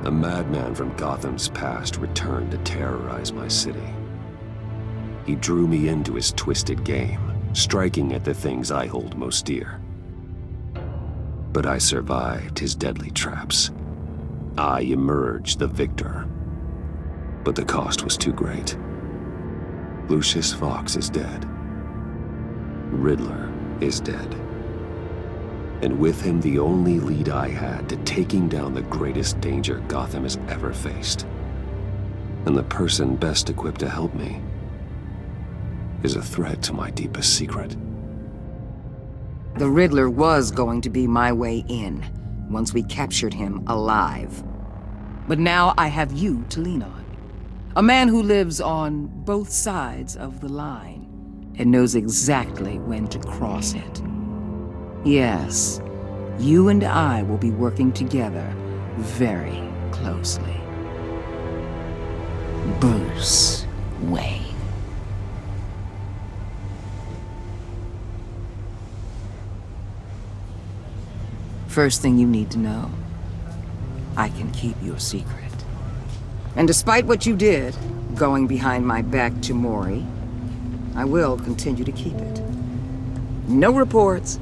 A madman from Gotham's past returned to terrorize my city. He drew me into his twisted game, striking at the things I hold most dear. But I survived his deadly traps. I emerged the victor. But the cost was too great. Lucius Fox is dead. Riddler is dead. And with him the only lead I had to taking down the greatest danger Gotham has ever faced. And the person best equipped to help me is a threat to my deepest secret. The Riddler was going to be my way in, once we captured him alive. But now I have you to lean on. A man who lives on both sides of the line and knows exactly when to cross it. Yes, you and I will be working together very closely. Bruce Wayne. First thing you need to know, I can keep your secret. And despite what you did, going behind my back to Mori, I will continue to keep it. No reports,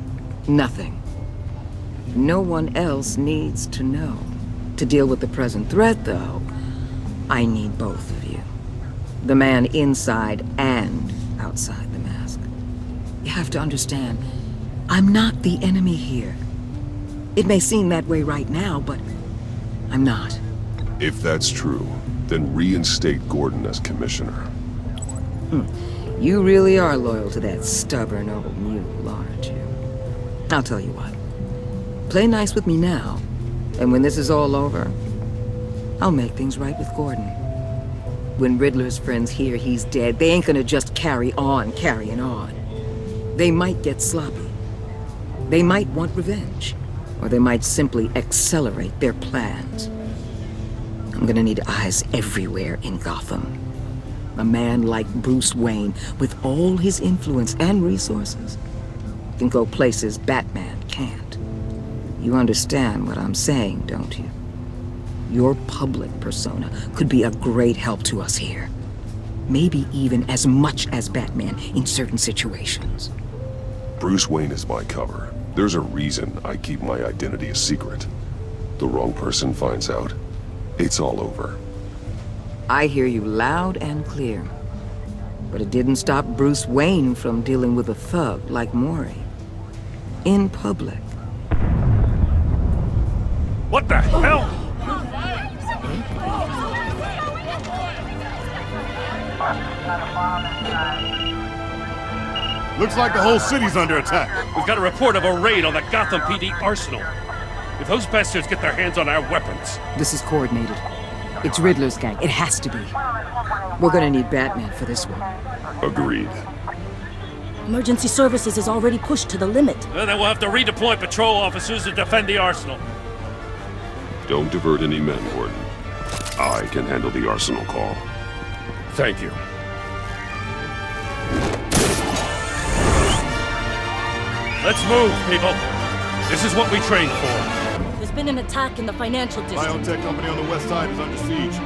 nothing. No one else needs to know. To deal with the present threat, though, I need both of you. The man inside and outside the mask. You have to understand, I'm not the enemy here. It may seem that way right now, but I'm not. If that's true, then reinstate Gordon as commissioner. You really are loyal to that stubborn old mule, aren't you? I'll tell you what. Play nice with me now, and when this is all over, I'll make things right with Gordon. When Riddler's friends hear he's dead, they ain't gonna just carry on carrying on. They might get sloppy. They might want revenge. Or they might simply accelerate their plans. I'm gonna need eyes everywhere in Gotham. A man like Bruce Wayne, with all his influence and resources, can go places Batman can't. You understand what I'm saying, don't you? Your public persona could be a great help to us here. Maybe even as much as Batman in certain situations. Bruce Wayne is my cover. There's a reason I keep my identity a secret. The wrong person finds out, it's all over. I hear you loud and clear. But it didn't stop Bruce Wayne from dealing with a thug like Mori. In public. What the hell? Looks like the whole city's under attack. We've got a report of a raid on the Gotham PD arsenal. If those bastards get their hands on our weapons... This is coordinated. It's Riddler's gang. It has to be. We're gonna need Batman for this one. Agreed. Emergency services is already pushed to the limit. Then we'll have to redeploy patrol officers to defend the arsenal. Don't divert any men, Gordon. I can handle the arsenal call. Thank you. Let's move, people. This is what we trained for. There's been an attack in the financial district. Biotech company on the west side is under siege.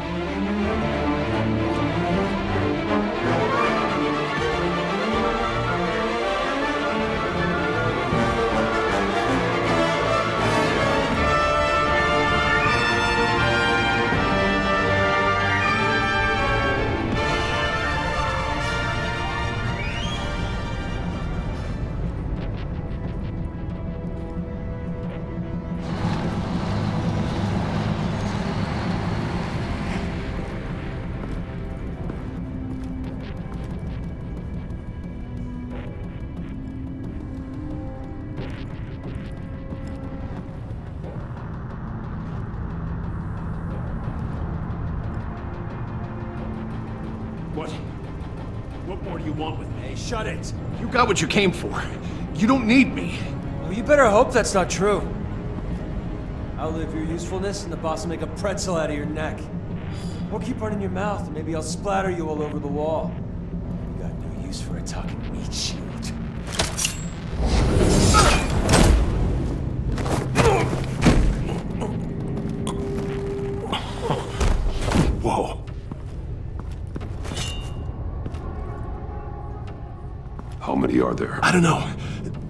What more do you want with me? Hey, shut it! You got what you came for. You don't need me. Well, you better hope that's not true. I'll live your usefulness, and the boss will make a pretzel out of your neck. Or keep running your mouth, and maybe I'll splatter you all over the wall. You got no use for a talking meat shield. are there? I don't know.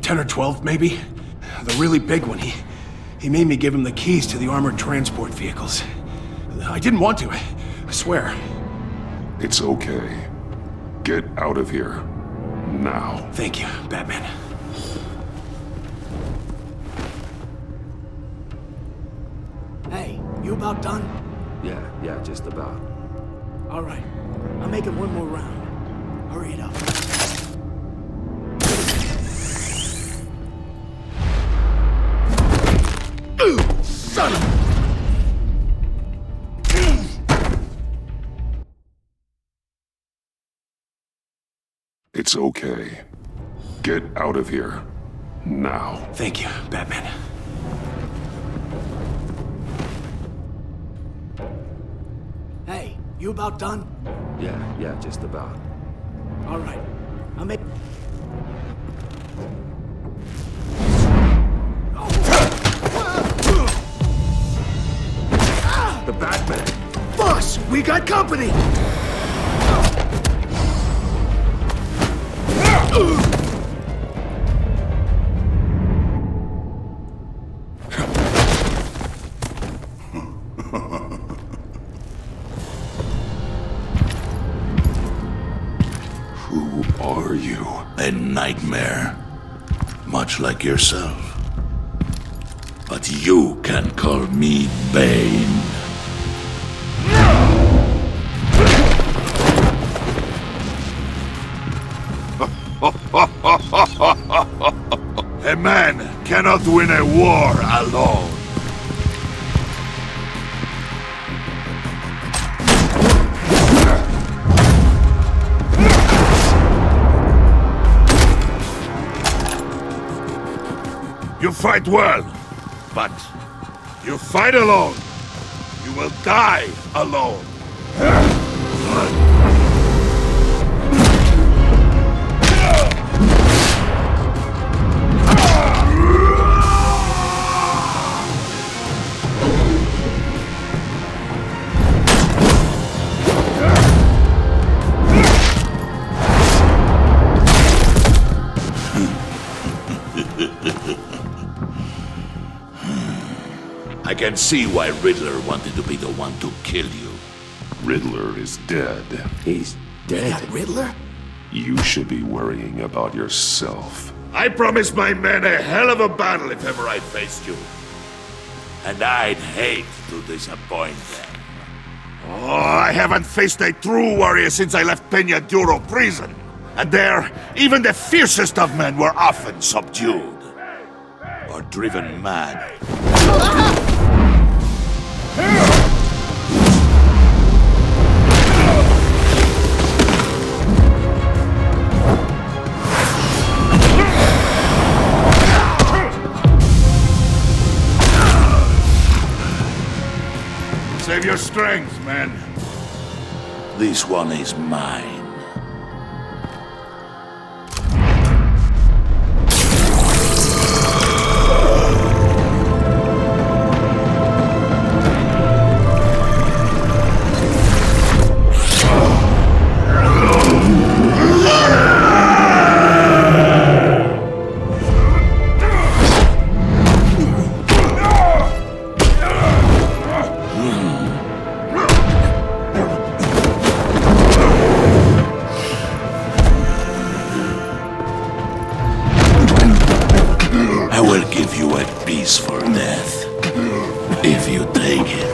10 or 12, maybe? The really big one, he made me give him the keys to the armored transport vehicles. I didn't want to, I swear. It's okay. Get out of here. Now. Thank you, Batman. Hey, you about done? Yeah, just about. All right. I'm making one more round. Hurry it up. Son of... It's okay. Get out of here. Now. Thank you, Batman. Hey, you about done? Yeah, just about. All right. I'm making... The Batman! Boss, we got company! Who are you? A nightmare. Much like yourself. But you can call me Bane. A man cannot win a war alone. You fight well, but you fight alone. You will die alone. I can see why Riddler wanted to be the one to kill you. Riddler is dead. He's dead. That Riddler? You should be worrying about yourself. I promised my men a hell of a battle if ever I faced you. And I'd hate to disappoint them. Oh, I haven't faced a true warrior since I left Peña Duro prison. And there, even the fiercest of men were often subdued. Or driven mad. Save your strength, man. This one is mine. For death, if you take it.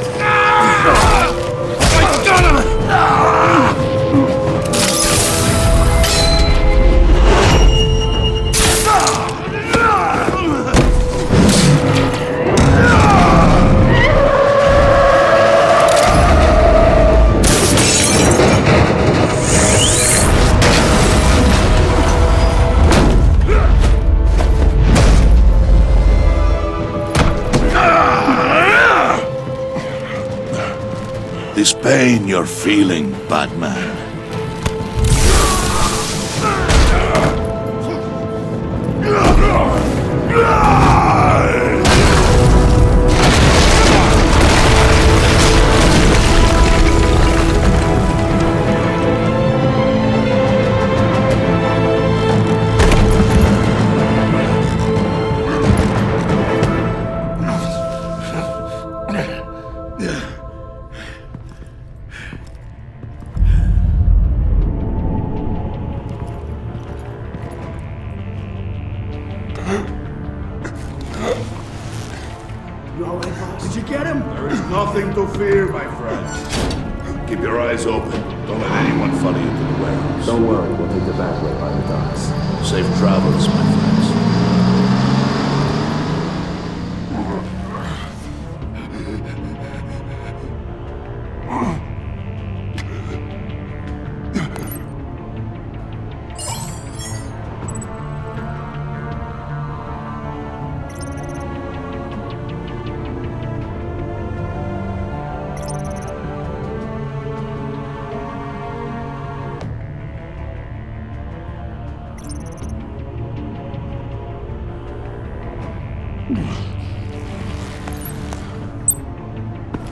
This pain you're feeling, Batman. You all right, boss? Did you get him? There is nothing to fear, my friend. Keep your eyes open. Don't let anyone follow you to the warehouse. Don't worry, we'll take the back way by the docks. Safe travels, my friends.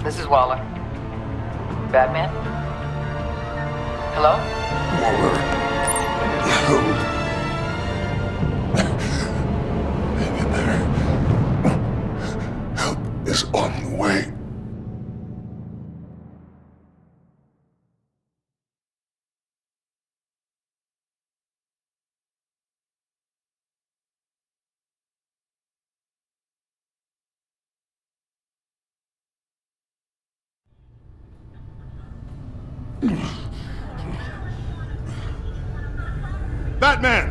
This is Waller. Batman? Hello? Waller. Hang in there. Help is on the way. Batman!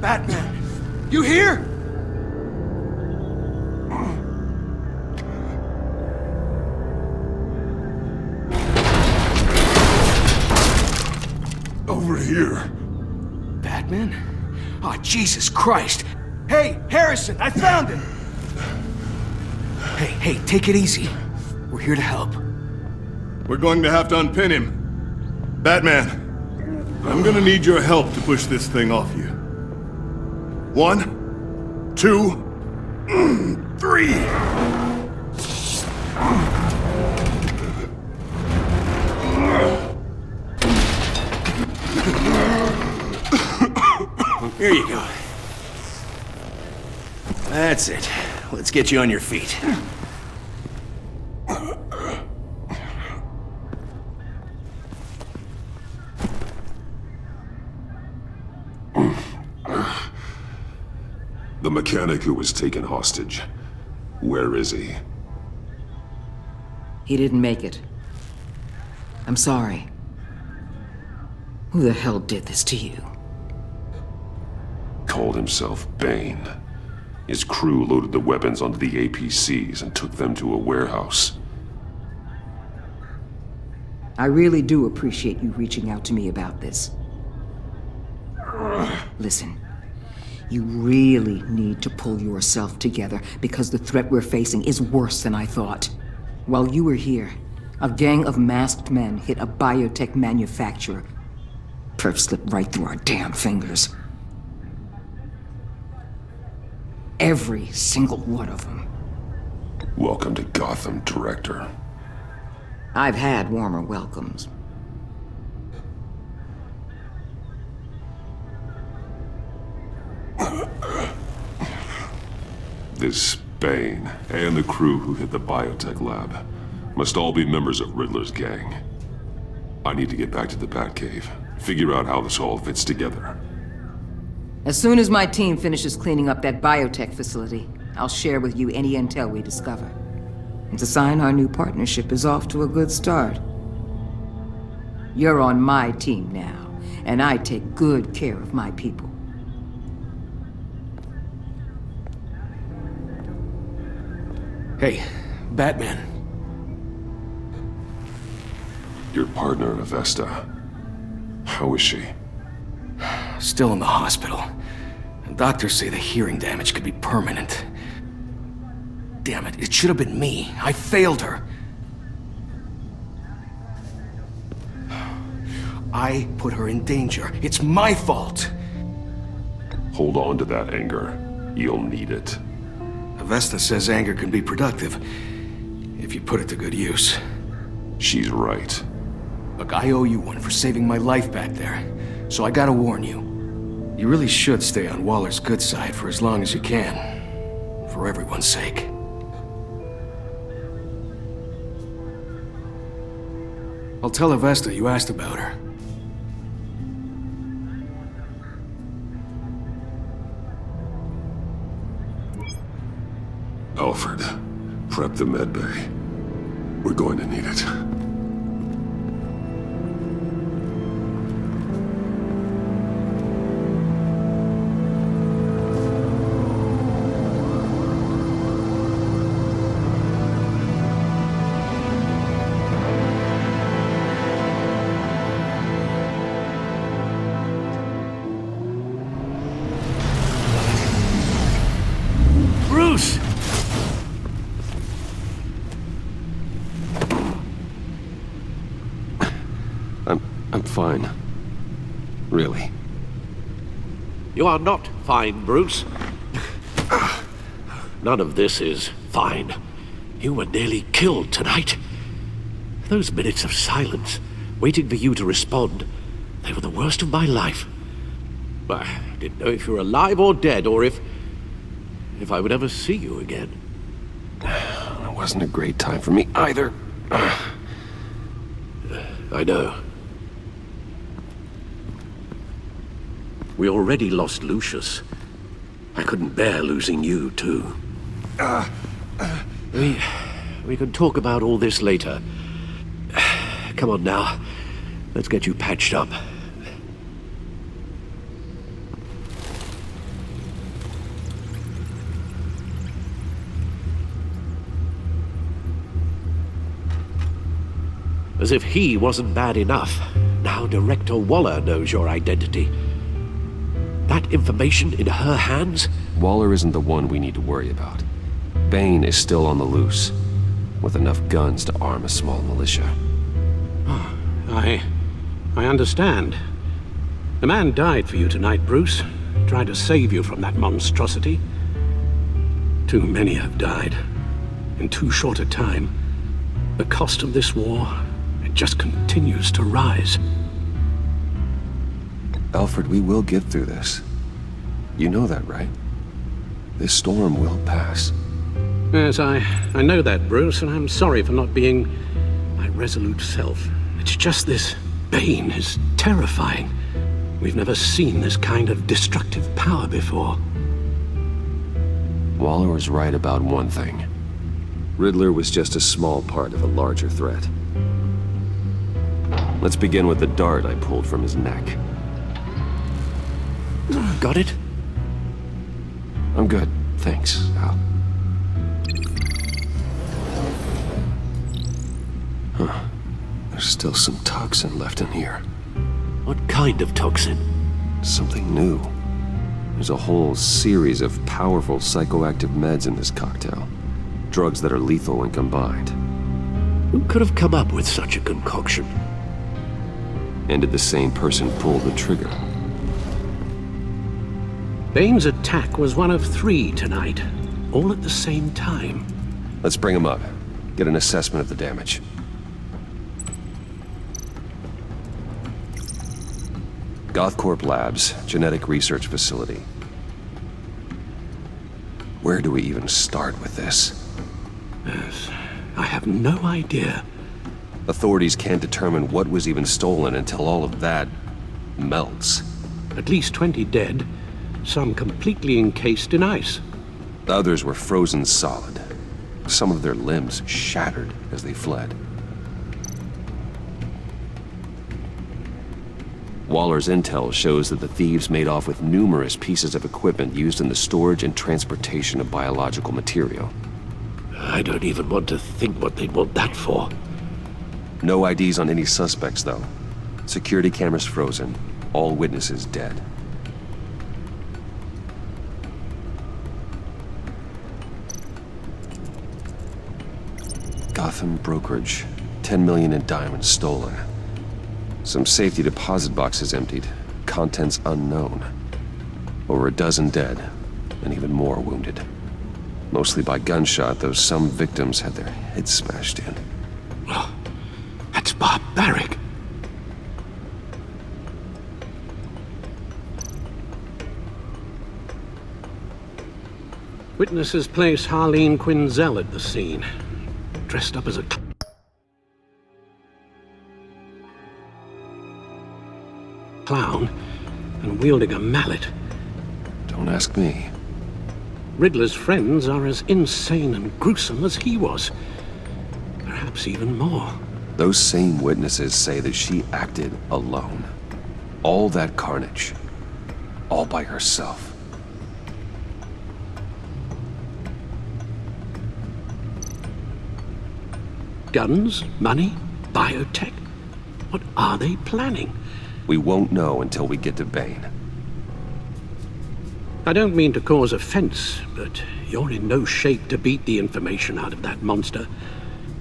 Batman! You here? Over here. Batman? Oh, Jesus Christ! Hey, Harrison, I found him! Hey, take it easy. We're here to help. We're going to have to unpin him. Batman, I'm gonna need your help to push this thing off you. 1, 2, 3. Here you go. That's it. Let's get you on your feet. The mechanic who was taken hostage. Where is he? He didn't make it. I'm sorry. Who the hell did this to you? Called himself Bane. His crew loaded the weapons onto the APCs and took them to a warehouse. I really do appreciate you reaching out to me about this. Listen, you really need to pull yourself together because the threat we're facing is worse than I thought. While you were here, a gang of masked men hit a biotech manufacturer. Perp slipped right through our damn fingers. Every single one of them. Welcome to Gotham, Director. I've had warmer welcomes. This Bane and the crew who hit the biotech lab must all be members of Riddler's gang. I need to get back to the Batcave, figure out how this all fits together. As soon as my team finishes cleaning up that biotech facility, I'll share with you any intel we discover. It's a sign our new partnership is off to a good start. You're on my team now, and I take good care of my people. Hey, Batman. Your partner, Avesta. How is she? Still in the hospital. Doctors say the hearing damage could be permanent. Damn it, it should have been me. I failed her. I put her in danger. It's my fault. Hold on to that anger. You'll need it. Avesta says anger can be productive, if you put it to good use. She's right. Look, I owe you one for saving my life back there, so I gotta warn you. You really should stay on Waller's good side for as long as you can. For everyone's sake. I'll tell Avesta you asked about her. Alfred, prep the med bay. We're going to need it. Bruce! I'm fine. Really. You are not fine, Bruce. None of this is fine. You were nearly killed tonight. Those minutes of silence, waiting for you to respond, they were the worst of my life. I didn't know if you were alive or dead, or if I would ever see you again. It wasn't a great time for me either. I know. We already lost Lucius. I couldn't bear losing you, too. We can talk about all this later. Come on now. Let's get you patched up. As if he wasn't bad enough, now Director Waller knows your identity. That information in her hands? Waller isn't the one we need to worry about. Bane is still on the loose, with enough guns to arm a small militia. I understand. The man died for you tonight, Bruce. Tried to save you from that monstrosity. Too many have died. In too short a time. The cost of this war, it just continues to rise. Alfred, we will get through this. You know that, right? This storm will pass. Yes, I know that, Bruce, and I'm sorry for not being my resolute self. It's just this Bane is terrifying. We've never seen this kind of destructive power before. Waller was right about one thing. Riddler was just a small part of a larger threat. Let's begin with the dart I pulled from his neck. Got it? I'm good, thanks, Al. Huh. There's still some toxin left in here. What kind of toxin? Something new. There's a whole series of powerful psychoactive meds in this cocktail. Drugs that are lethal when combined. Who could have come up with such a concoction? And did the same person pull the trigger? Bane's attack was one of 3 tonight, all at the same time. Let's bring him up. Get an assessment of the damage. Gothcorp Labs, genetic research facility. Where do we even start with this? Yes, I have no idea. Authorities can't determine what was even stolen until all of that melts. At least 20 dead, some completely encased in ice. Others were frozen solid. Some of their limbs shattered as they fled. Waller's intel shows that the thieves made off with numerous pieces of equipment used in the storage and transportation of biological material. I don't even want to think what they'd want that for. No IDs on any suspects, though. Security cameras frozen. All witnesses dead. Gotham brokerage. 10 million in diamonds stolen. Some safety deposit boxes emptied. Contents unknown. Over a dozen dead, and even more wounded. Mostly by gunshot, though some victims had their heads smashed in. Oh, that's barbaric. Witnesses place Harleen Quinzel at the scene, dressed up as a clown and wielding a mallet. Don't ask me. Riddler's friends are as insane and gruesome as he was. Perhaps even more. Those same witnesses say that she acted alone. All that carnage. All by herself. Guns? Money? Biotech? What are they planning? We won't know until we get to Bane. I don't mean to cause offense, but you're in no shape to beat the information out of that monster,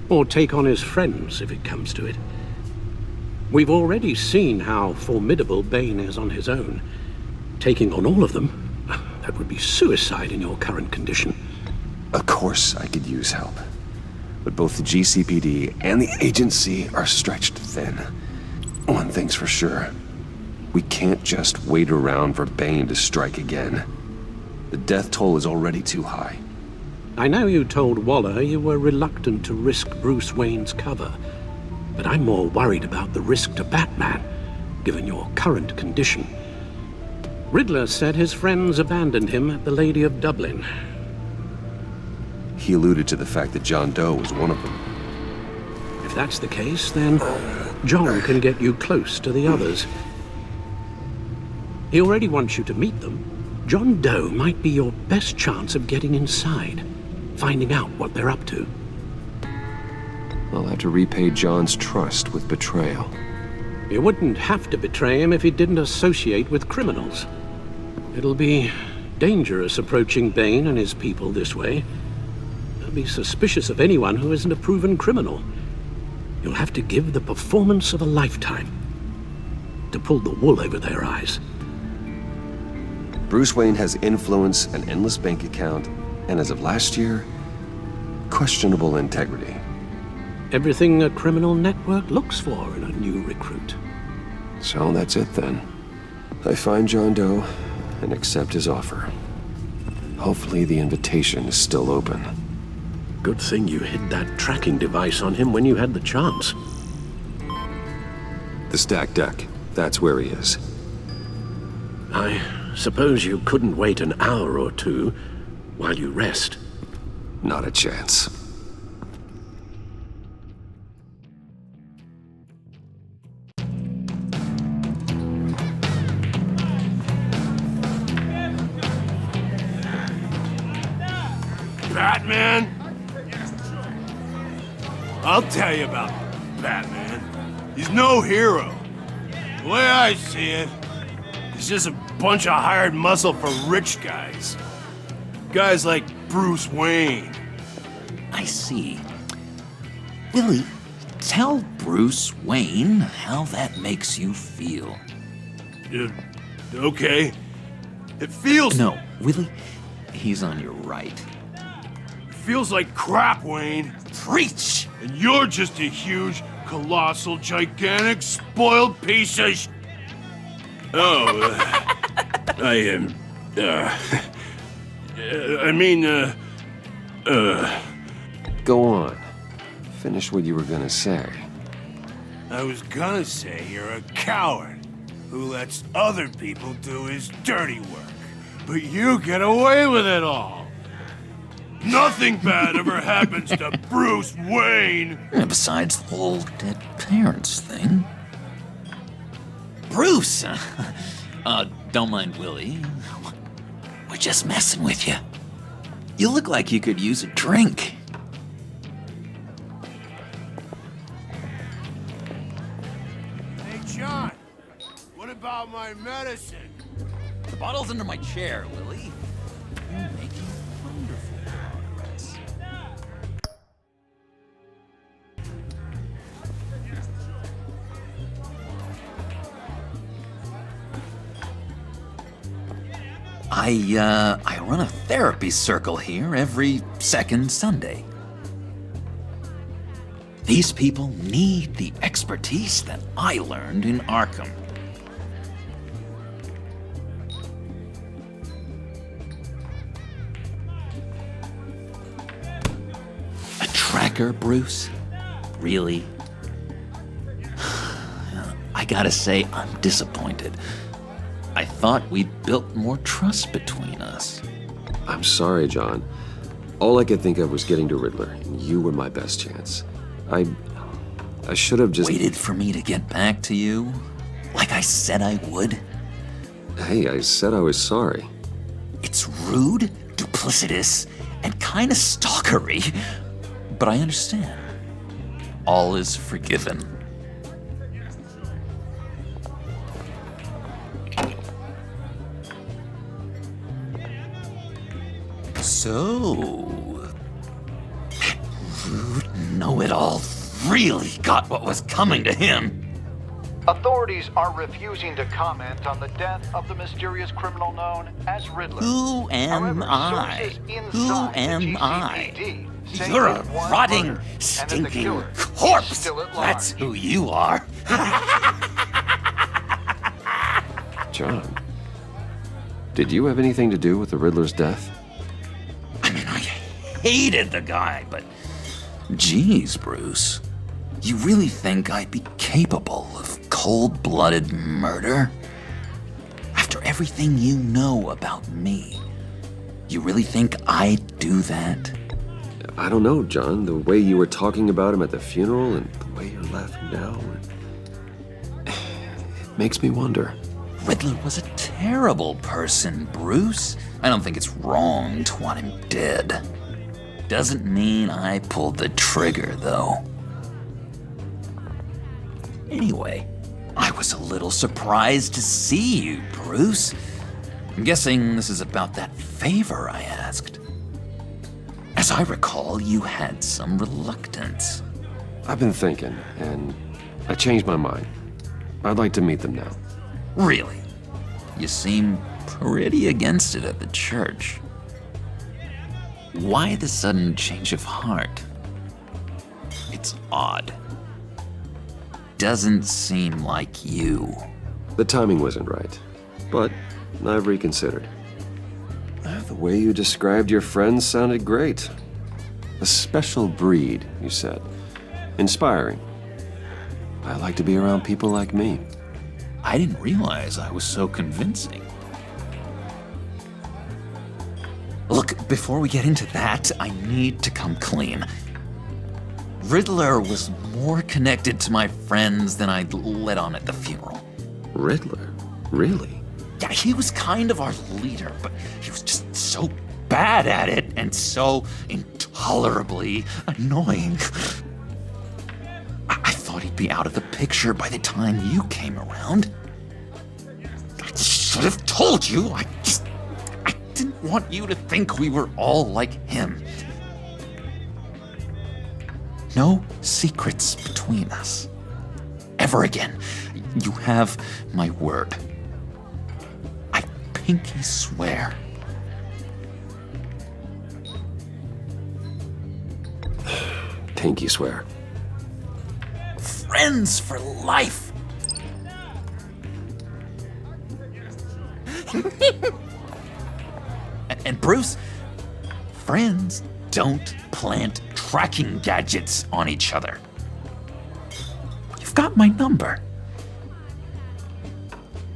or take on his friends if it comes to it. We've already seen how formidable Bane is on his own. Taking on all of them, that would be suicide in your current condition. Of course I could use help. But both the GCPD and the agency are stretched thin. One thing's for sure. We can't just wait around for Bane to strike again. The death toll is already too high. I know you told Waller you were reluctant to risk Bruce Wayne's cover, but I'm more worried about the risk to Batman, given your current condition. Riddler said his friends abandoned him at the Lady of Dublin. He alluded to the fact that John Doe was one of them. If that's the case, then John can get you close to the others. He already wants you to meet them. John Doe might be your best chance of getting inside, finding out what they're up to. I'll have to repay John's trust with betrayal. You wouldn't have to betray him if he didn't associate with criminals. It'll be dangerous approaching Bane and his people this way. They'll be suspicious of anyone who isn't a proven criminal. You'll have to give the performance of a lifetime to pull the wool over their eyes. Bruce Wayne has influence, an endless bank account, and as of last year, questionable integrity. Everything a criminal network looks for in a new recruit. So that's it then. I find John Doe and accept his offer. Hopefully the invitation is still open. Good thing you hid that tracking device on him when you had the chance. The stacked deck, that's where he is. I suppose you couldn't wait an hour or two while you rest? Not a chance. Batman? I'll tell you about Batman. He's no hero. The way I see it, he's just a bunch of hired muscle for rich guys. Guys like Bruce Wayne. I see. Willie, tell Bruce Wayne how that makes you feel. Okay. It feels... No, Willie, he's on your right. Feels like crap, Wayne. Preach! And you're just a huge, colossal, gigantic, spoiled piece of sh... Oh, I am, Go on. Finish what you were gonna say. I was gonna say you're a coward who lets other people do his dirty work. But you get away with it all. Nothing bad ever happens to Bruce Wayne. And besides the whole dead parents thing. Bruce! Don't mind Willie. We're just messing with you. You look like you could use a drink. Hey, John. What about my medicine? The bottle's under my chair, Willie. You're making wonderful progress. I run a therapy circle here every second Sunday. These people need the expertise that I learned in Arkham. A tracker, Bruce? Really? I gotta say, I'm disappointed. I thought we'd built more trust between us. I'm sorry, John. All I could think of was getting to Riddler, and you were my best chance. I should have just... Waited for me to get back to you? Like I said I would? Hey, I said I was sorry. It's rude, duplicitous, and kinda stalkery. But I understand. All is forgiven. So... that rude know-it-all really got what was coming to him. Authorities are refusing to comment on the death of the mysterious criminal known as Riddler. Who am I? Who am I? You're a rotting, stinking corpse. That's who you are. John, did you have anything to do with the Riddler's death? I mean, I hated the guy, but... Geez, Bruce. You really think I'd be capable of cold-blooded murder? After everything you know about me, you really think I'd do that? I don't know, John. The way you were talking about him at the funeral and the way you're laughing now... it makes me wonder. Riddler was a terrible person, Bruce. I don't think it's wrong to want him dead. Doesn't mean I pulled the trigger, though. Anyway, I was a little surprised to see you, Bruce. I'm guessing this is about that favor I asked. As I recall, you had some reluctance. I've been thinking, and I changed my mind. I'd like to meet them now. Really? You seem pretty against it at the church. Why the sudden change of heart? It's odd. Doesn't seem like you. The timing wasn't right, but I've reconsidered. The way you described your friends sounded great. A special breed, you said. Inspiring. I like to be around people like me. I didn't realize I was so convincing. Look, before we get into that, I need to come clean. Riddler was more connected to my friends than I'd let on at the funeral. Riddler? Really? Yeah, he was kind of our leader, but he was just so bad at it and so intolerably annoying. I thought he'd be out of the picture by the time you came around. I should have told you. I didn't want you to think we were all like him. No secrets between us. Ever again. You have my word. I pinky swear. Pinky swear. Friends for life. And Bruce, friends don't plant tracking gadgets on each other. You've got my number.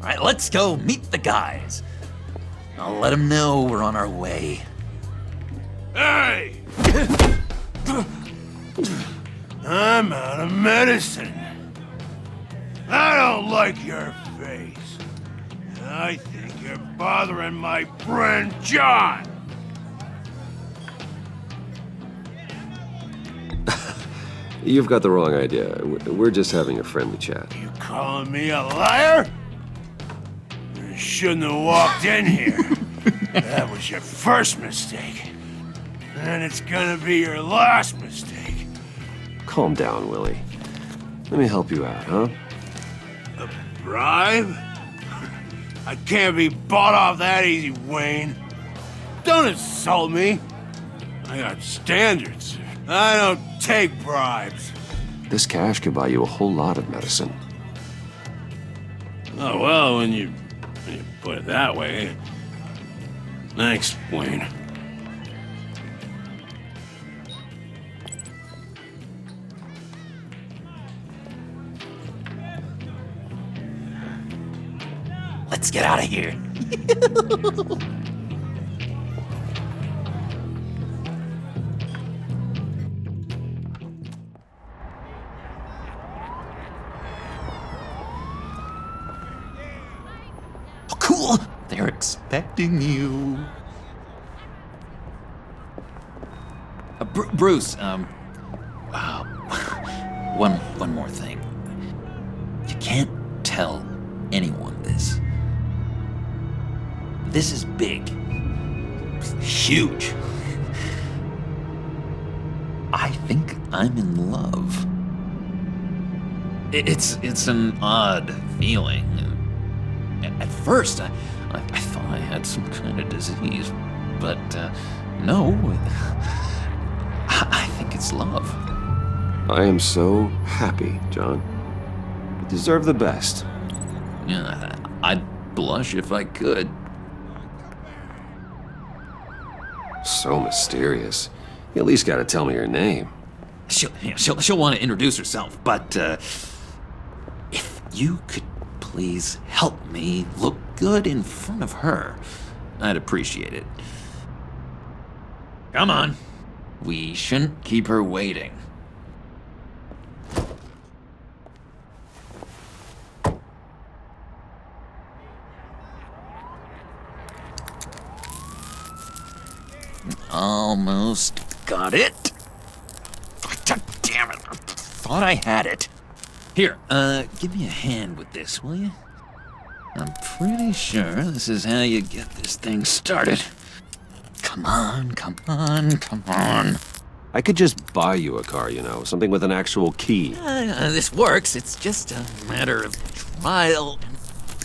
All right, let's go meet the guys. I'll let them know we're on our way. Hey! I'm out of medicine. I don't like your face. I think you're bothering my friend John. You've got the wrong idea. We're just having a friendly chat. You calling me a liar? You shouldn't have walked in here. That was your first mistake. And it's gonna be your last mistake. Calm down, Willie. Let me help you out, huh? A bribe? I can't be bought off that easy, Wayne. Don't insult me. I got standards. I don't take bribes. This cash could buy you a whole lot of medicine. Oh, well, when you put it that way. Thanks, Wayne. Let's get out of here. They're expecting you. Bruce, one more thing. You can't tell anyone this. This is big. Huge. I think I'm in love. It's an odd feeling. At first, I thought I had some kind of disease, but no. I think it's love. I am so happy, John. You deserve the best. Yeah, I'd blush if I could. So mysterious. You at least gotta tell me your name. She'll want to introduce herself, but if you could please help me look good in front of her, I'd appreciate it. Come on. We shouldn't keep her waiting. Almost got it. God damn it. I thought I had it. Here, give me a hand with this, will you? I'm pretty sure this is how you get this thing started. Come on, come on, come on. I could just buy you a car, you know, something with an actual key. This works. It's just a matter of trial and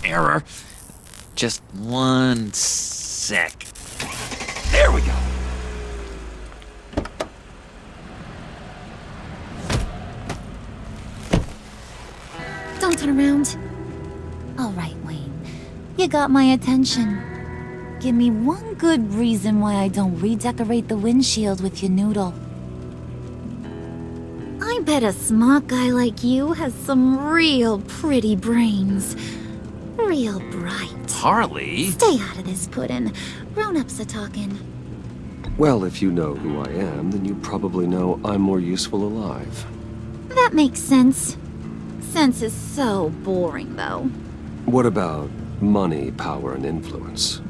error. Just one sec. There we go. Don't turn around. All right, Wayne. You got my attention. Give me one good reason why I don't redecorate the windshield with your noodle. I bet a smart guy like you has some real pretty brains. Real bright. Harley? Stay out of this, Puddin'. Grown-ups are talking. Well, if you know who I am, then you probably know I'm more useful alive. That makes sense. Sense is so boring, though. What about money, power, and influence?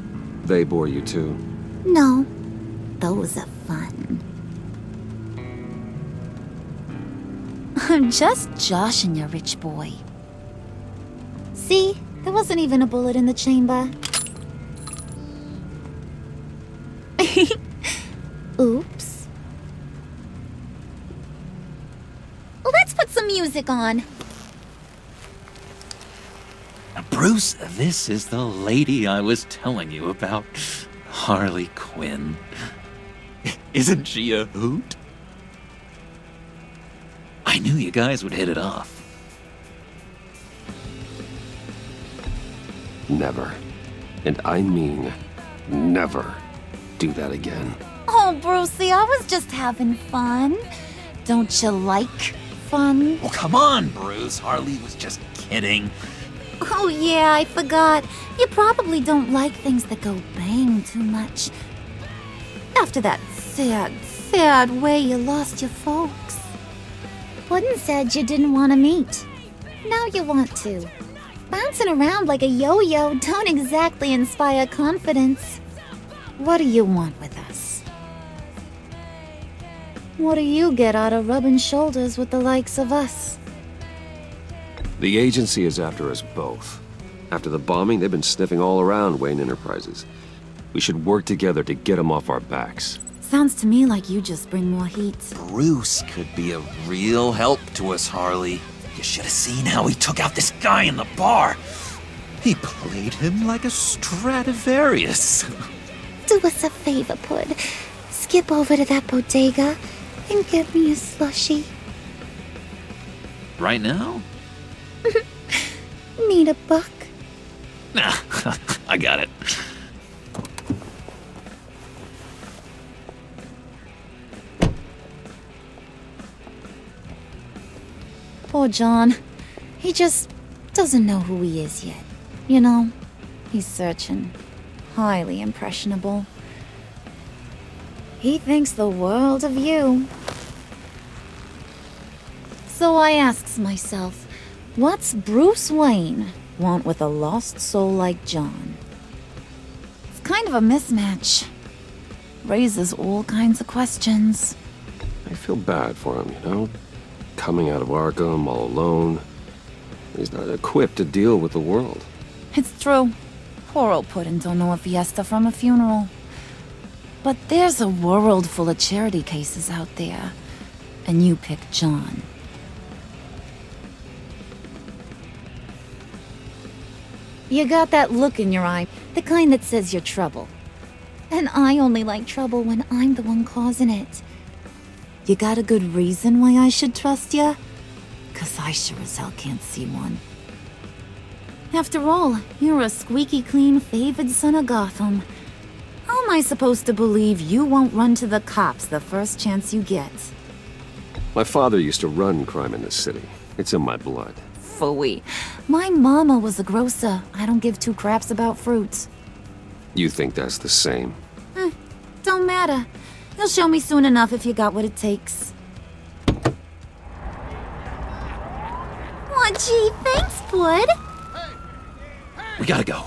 They bore you too? No. Those are fun. I'm just joshing you, rich boy. See? There wasn't even a bullet in the chamber. Oops. Let's put some music on. Bruce, this is the lady I was telling you about. Harley Quinn. Isn't she a hoot? I knew you guys would hit it off. Never. And I mean never do that again. Oh, Brucey, I was just having fun. Don't you like fun? Oh, come on, Bruce. Harley was just kidding. Oh, yeah, I forgot. You probably don't like things that go bang too much. After that sad way you lost your folks. Puddin' said you didn't want to meet. Now you want to. Bouncing around like a yo-yo don't exactly inspire confidence. What do you want with us? What do you get out of rubbing shoulders with the likes of us? The agency is after us both. After the bombing, they've been sniffing all around Wayne Enterprises. We should work together to get them off our backs. Sounds to me like you just bring more heat. Bruce could be a real help to us, Harley. You should have seen how he took out this guy in the bar. He played him like a Stradivarius. Do us a favor, Pud. Skip over to that bodega and get me a slushie. Right now? Need a buck? Nah, I got it. Poor John. He just doesn't know who he is yet. You know, he's searching. Highly impressionable. He thinks the world of you. So I asks myself, what's Bruce Wayne want with a lost soul like John? kind of a mismatch. Raises all kinds of questions. I feel bad for him, you know? Coming out of Arkham all alone. He's not equipped to deal with the world. It's true. Poor old Puddin' don't know a fiesta from a funeral. But there's a world full of charity cases out there. And you pick John. You got that look in your eye, the kind that says you're trouble. And I only like trouble when I'm the one causing it. You got a good reason why I should trust you? 'Cause I sure as hell can't see one. After all, you're a squeaky clean favored son of Gotham. How am I supposed to believe you won't run to the cops the first chance you get? My father used to run crime in this city. It's in my blood. Phooey. My mama was a grocer. I don't give two craps about fruits. You think that's the same? Don't matter. You'll show me soon enough if you got what it takes. Aw, gee, thanks, Bud. We gotta go.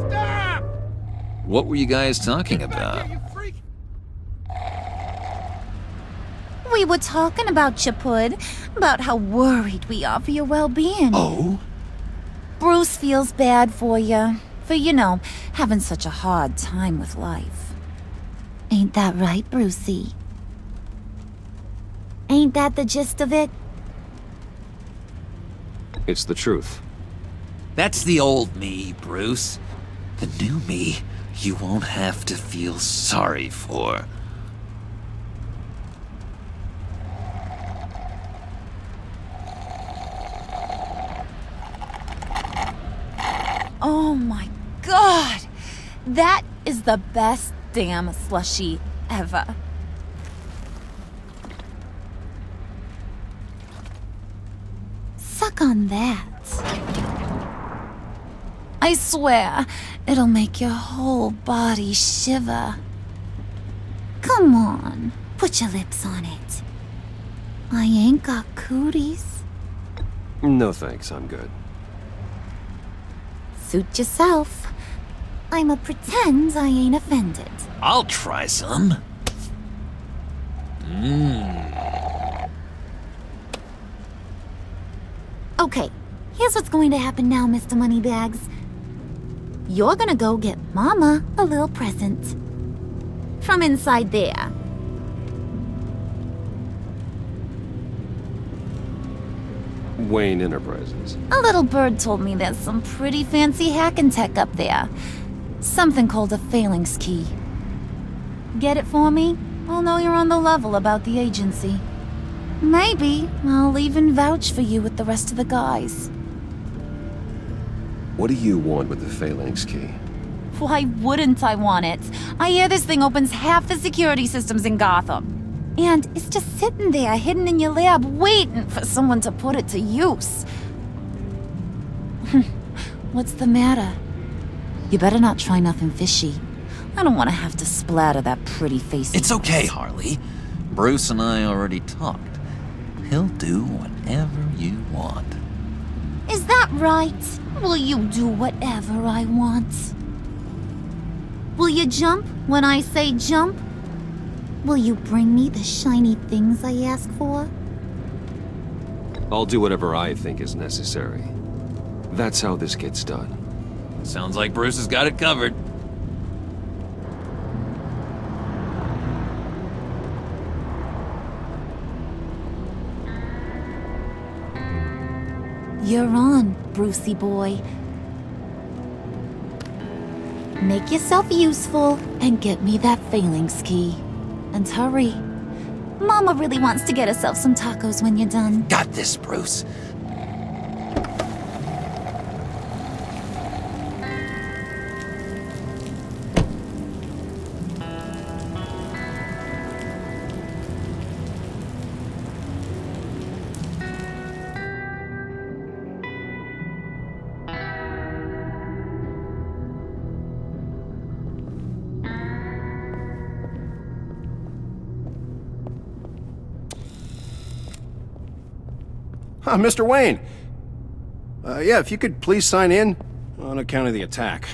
Stop! What were you guys talking about? We were talking about you, Pud. About how worried we are for your well-being. Oh? Bruce feels bad for you. For, you know, having such a hard time with life. Ain't that right, Brucey? Ain't that the gist of it? It's the truth. That's the old me, Bruce. The new me, you won't have to feel sorry for. Oh my god! That is the best damn slushie ever. Suck on that. I swear, it'll make your whole body shiver. Come on, put your lips on it. I ain't got cooties. No thanks, I'm good. Suit yourself. I'ma pretend I ain't offended. I'll try some. Okay, here's what's going to happen now, Mr. Moneybags. You're gonna go get Mama a little present. From inside there. Wayne Enterprises. A little bird told me there's some pretty fancy hacking tech up there. Something called a phalanx key. Get it for me? I'll know you're on the level about the agency. Maybe I'll even vouch for you with the rest of the guys. What do you want with the phalanx key? Why wouldn't I want it? I hear this thing opens half the security systems in Gotham. And it's just sitting there, hidden in your lab, waiting for someone to put it to use. What's the matter? You better not try nothing fishy. I don't want to have to splatter that pretty face. It's okay, Harley. Bruce and I already talked. He'll do whatever you want. Is that right? Will you do whatever I want? Will you jump when I say jump? Will you bring me the shiny things I ask for? I'll do whatever I think is necessary. That's how this gets done. Sounds like Bruce has got it covered. You're on, Brucey boy. Make yourself useful and get me that phalanx key. And hurry. Mama really wants to get herself some tacos when you're done. Got this, Bruce. Mr. Wayne. Yeah, if you could please sign in on account of the attack.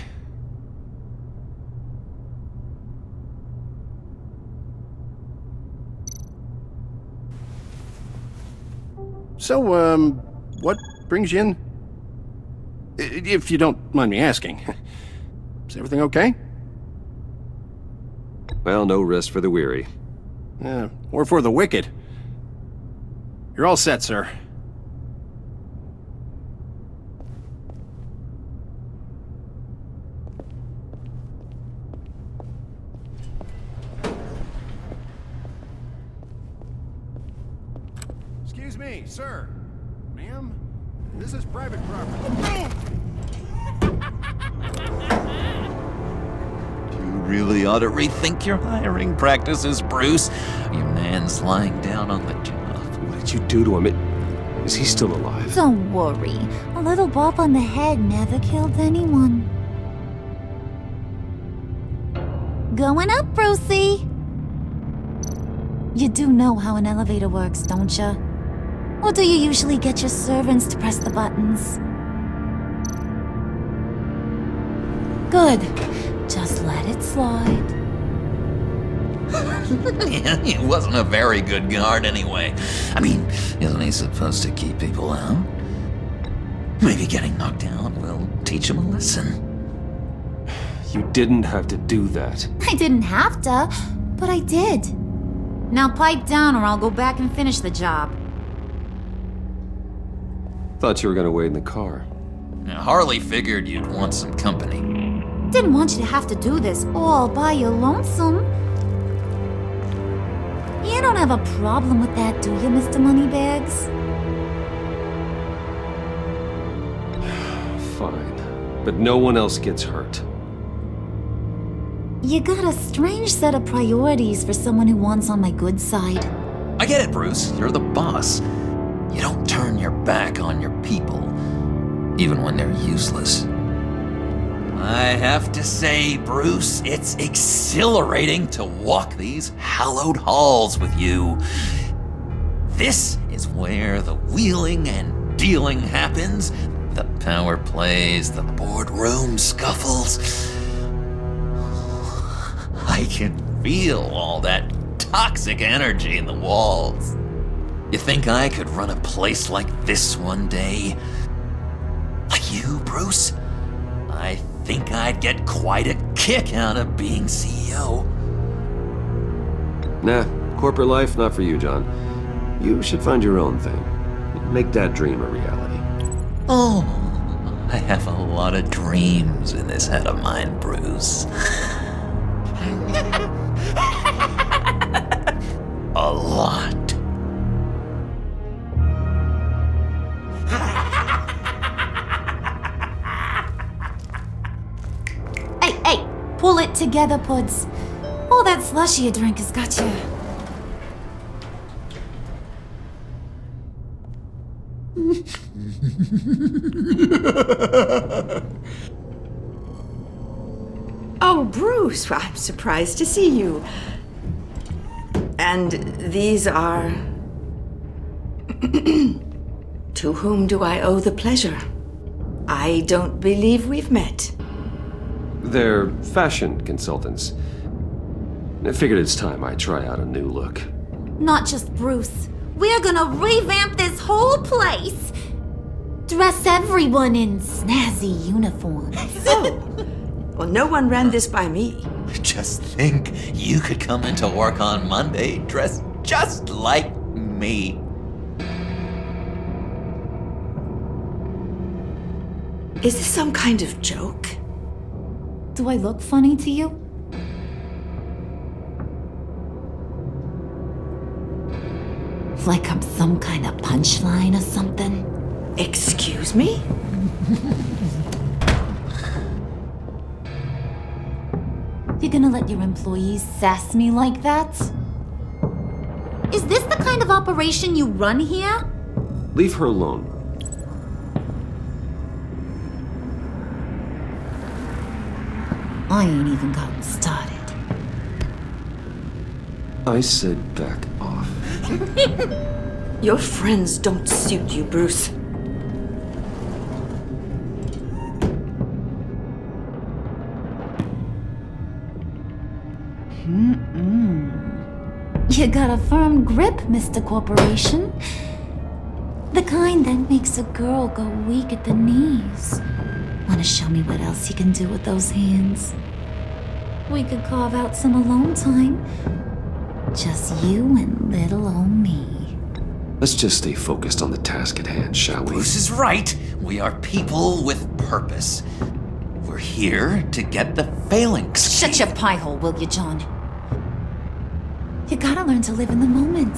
So, what brings you in? If you don't mind me asking. Is everything okay? Well, no rest for the weary. Or for the wicked. You're all set, sir. Excuse me, sir. Ma'am? This is private property. You really ought to rethink your hiring practices, Bruce. Your man's lying down on the job. What did you do to him? Is he still alive? Don't worry. A little bump on the head never killed anyone. Going up, Brucey! You do know how an elevator works, don't you? Or do you usually get your servants to press the buttons? Good. Just let it slide. He wasn't a very good guard anyway. I mean, isn't he supposed to keep people out? Maybe getting knocked out will teach him a lesson. You didn't have to do that. I didn't have to, but I did. Now pipe down or I'll go back and finish the job. Thought you were gonna wait in the car. Harley figured you'd want some company. Didn't want you to have to do this all by your lonesome. You don't have a problem with that, do you, Mr. Moneybags? Fine. But no one else gets hurt. You got a strange set of priorities for someone who wants on my good side. I get it, Bruce. You're the boss. You don't turn your back on your people, even when they're useless. I have to say, Bruce, it's exhilarating to walk these hallowed halls with you. This is where the wheeling and dealing happens, the power plays, the boardroom scuffles. I can feel all that toxic energy in the walls. You think I could run a place like this one day? Like you, Bruce? I think I'd get quite a kick out of being CEO. Nah, corporate life, not for you, John. You should find your own thing. Make that dream a reality. Oh, I have a lot of dreams in this head of mine, Bruce. A lot. Hey, pull it together, Puds. All that slushy you drink has got you. Oh, Bruce, I'm surprised to see you. And these are... To whom do I owe the pleasure? I don't believe we've met. They're fashion consultants. I figured it's time I try out a new look. Not just Bruce. We're gonna revamp this whole place. Dress everyone in snazzy uniforms. Oh, well, no one ran this by me. Just think, you could come into work on Monday dressed just like me. Is this some kind of joke? Do I look funny to you? Like I'm some kind of punchline or something? Excuse me? You gonna let your employees sass me like that? Is this the kind of operation you run here? Leave her alone. I ain't even gotten started. I said back off. Your friends don't suit you, Bruce. You got a firm grip, Mr. Corporation. The kind that makes a girl go weak at the knees. Wanna show me what else you can do with those hands? We could carve out some alone time. Just you and little old me. Let's just stay focused on the task at hand, shall we? Bruce is right. We are people with purpose. We're here to get the phalanx. Shut your pie hole, will you, John? You gotta learn to live in the moment.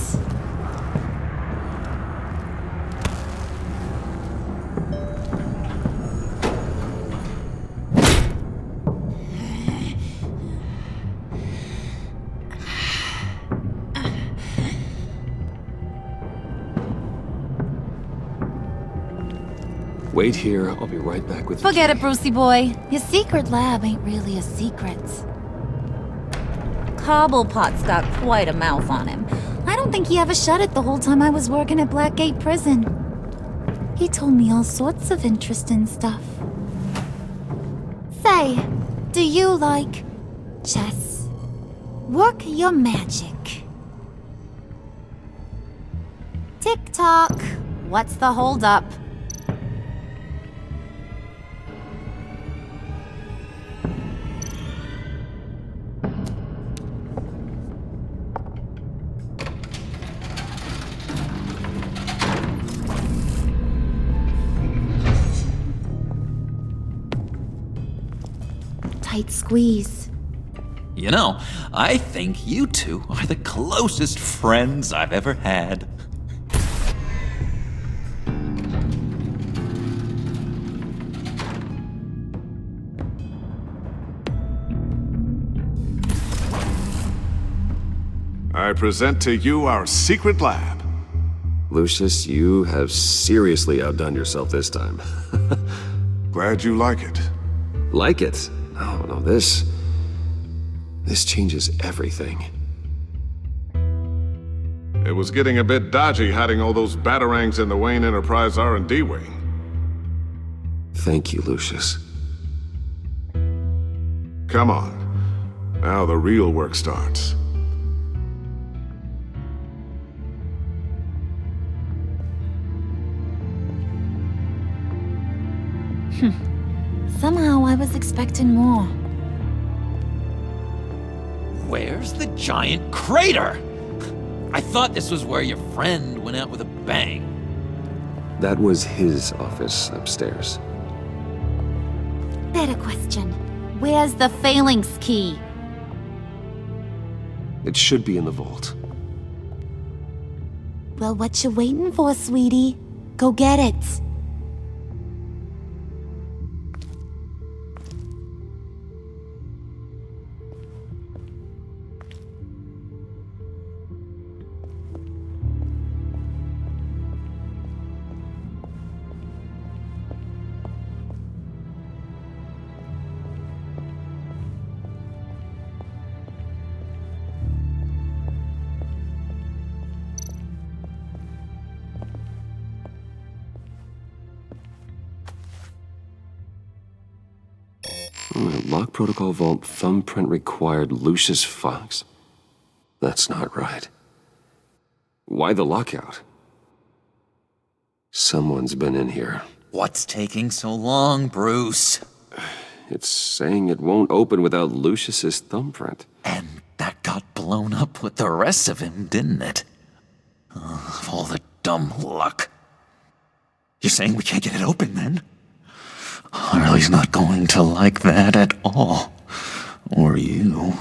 Wait here, I'll be right back with you. Forget it, Brucey boy. Your secret lab ain't really a secret. Cobblepot's got quite a mouth on him. I don't think he ever shut it the whole time I was working at Blackgate Prison. He told me all sorts of interesting stuff. Say, do you like chess? Work your magic. Tick-tock. What's the holdup? Tight squeeze. You know, I think you two are the closest friends I've ever had. I present to you our secret lab. Lucius, you have seriously outdone yourself this time. Glad you like it. Like it? Oh, no, this changes everything. It was getting a bit dodgy hiding all those batarangs in the Wayne Enterprise R&D wing. Thank you, Lucius. Come on. Now the real work starts. Somehow I was expecting more. Where's the giant crater? I thought this was where your friend went out with a bang. That was his office upstairs. Better question. Where's the phalanx key? It should be in the vault. Well, what you waiting for, sweetie? Go get it. Lock protocol vault thumbprint required Lucius Fox. That's not right. Why the lockout? Someone's been in here. What's taking so long, Bruce? It's saying it won't open without Lucius's thumbprint. And that got blown up with the rest of him, didn't it? Oh, all the dumb luck. You're saying we can't get it open, then? Harley's not going to like that at all. Or you.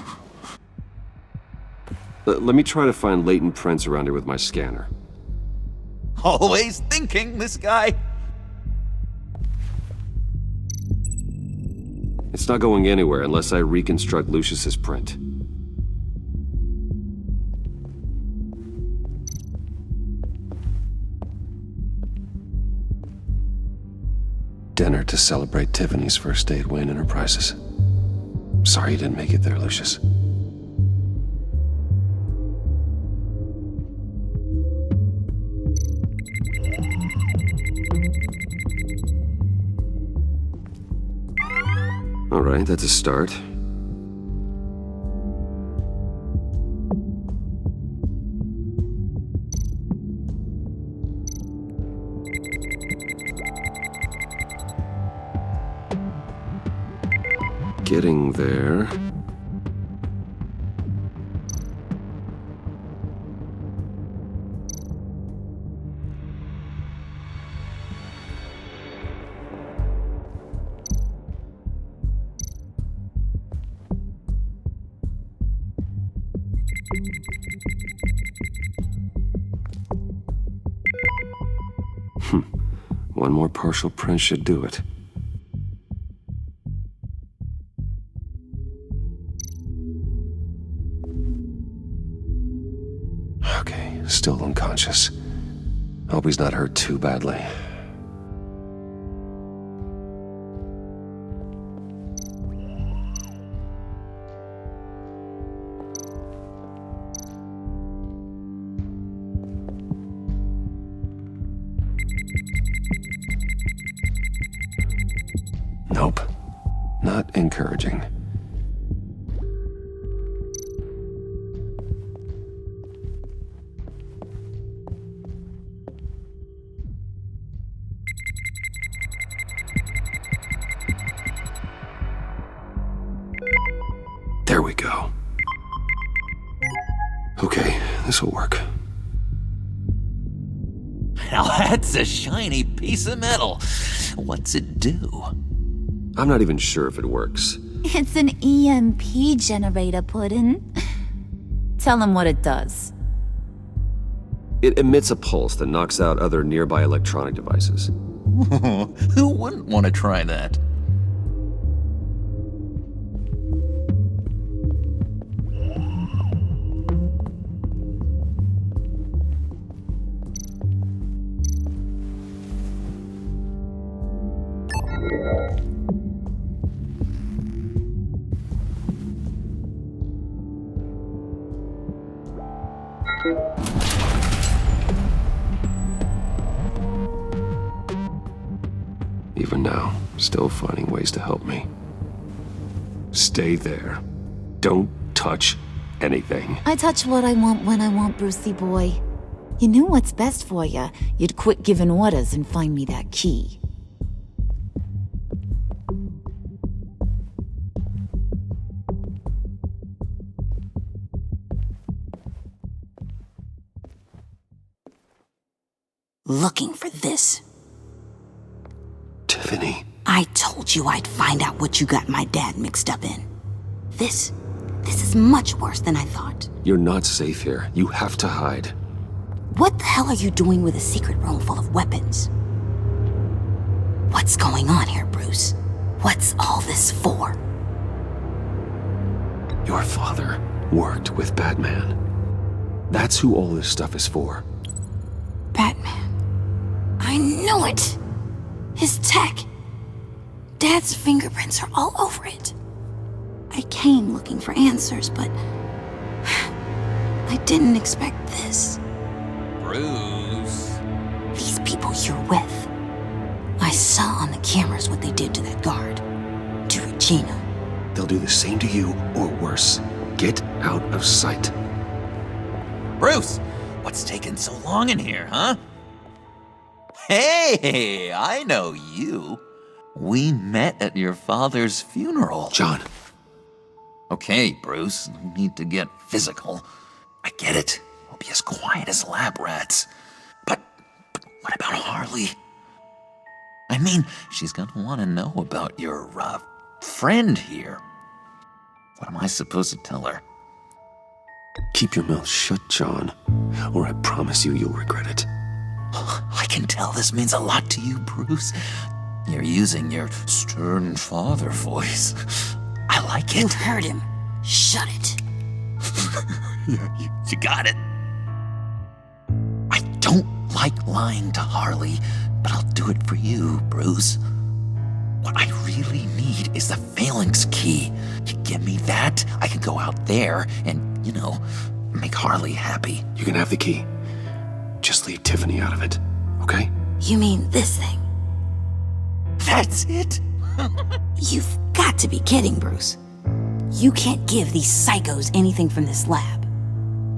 Let me try to find latent prints around here with my scanner. Always thinking, this guy. It's not going anywhere unless I reconstruct Lucius's print. Dinner to celebrate Tiffany's first day at Wayne Enterprises. Sorry you didn't make it there, Lucius. All right, that's a start. Getting there. One more partial print should do it. Okay, still unconscious. Hope he's not hurt too badly. Nope. Not encouraging. There we go. Okay, this'll work. Now that's a shiny piece of metal. What's it do? I'm not even sure if it works. It's an EMP generator, Puddin'. Tell him what it does. It emits a pulse that knocks out other nearby electronic devices. Who wouldn't want to try that? Even now, still finding ways to help me. Stay there. Don't touch anything. I touch what I want when I want, Brucey boy. You knew what's best for you. You'd quit giving orders and find me that key. Looking for this. Tiffany. I told you I'd find out what you got my dad mixed up in. This is much worse than I thought. You're not safe here. You have to hide. What the hell are you doing with a secret room full of weapons? What's going on here, Bruce? What's all this for? Your father worked with Batman. That's who all this stuff is for. Batman. I knew it! His tech. Dad's fingerprints are all over it. I came looking for answers, but I didn't expect this. Bruce. These people you're with. I saw on the cameras what they did to that guard. To Regina. They'll do the same to you, or worse. Get out of sight. Bruce, what's taking so long in here, huh? Hey, I know you. We met at your father's funeral. John. Okay, Bruce, no need to get physical. I get it. We'll be as quiet as lab rats. But what about Harley? I mean, she's gonna want to know about your, friend here. What am I supposed to tell her? Keep your mouth shut, John, or I promise you'll regret it. I can tell this means a lot to you, Bruce. You're using your stern father voice. I like it. You heard him. Shut it. You got it. I don't like lying to Harley, but I'll do it for you, Bruce. What I really need is the phalanx key. You give me that, I can go out there and, make Harley happy. You can have the key. Just leave Tiffany out of it, okay? You mean this thing? That's it? You've got to be kidding, Bruce. You can't give these psychos anything from this lab.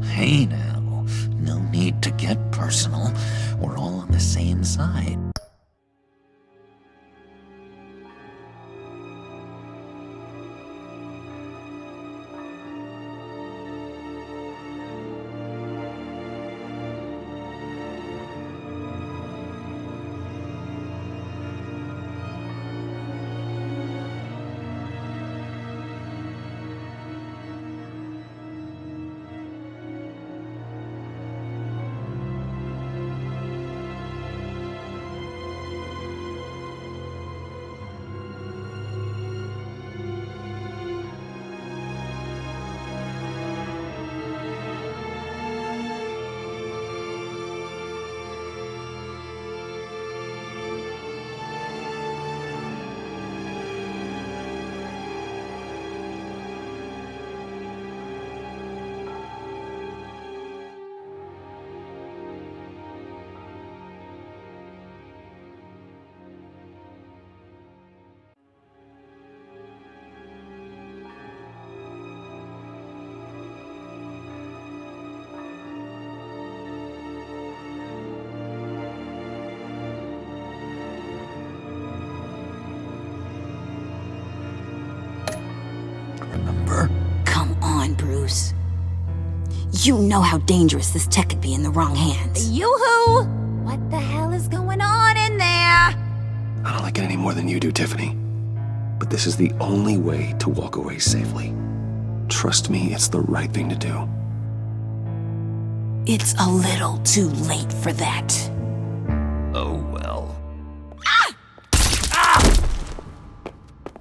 Hey now, no need to get personal. We're all on the same side. Bruce. You know how dangerous this tech could be in the wrong hands. Yoo-hoo! What the hell is going on in there? I don't like it any more than you do, Tiffany. But this is the only way to walk away safely. Trust me, it's the right thing to do. It's a little too late for that. Oh well. Ah! Ah!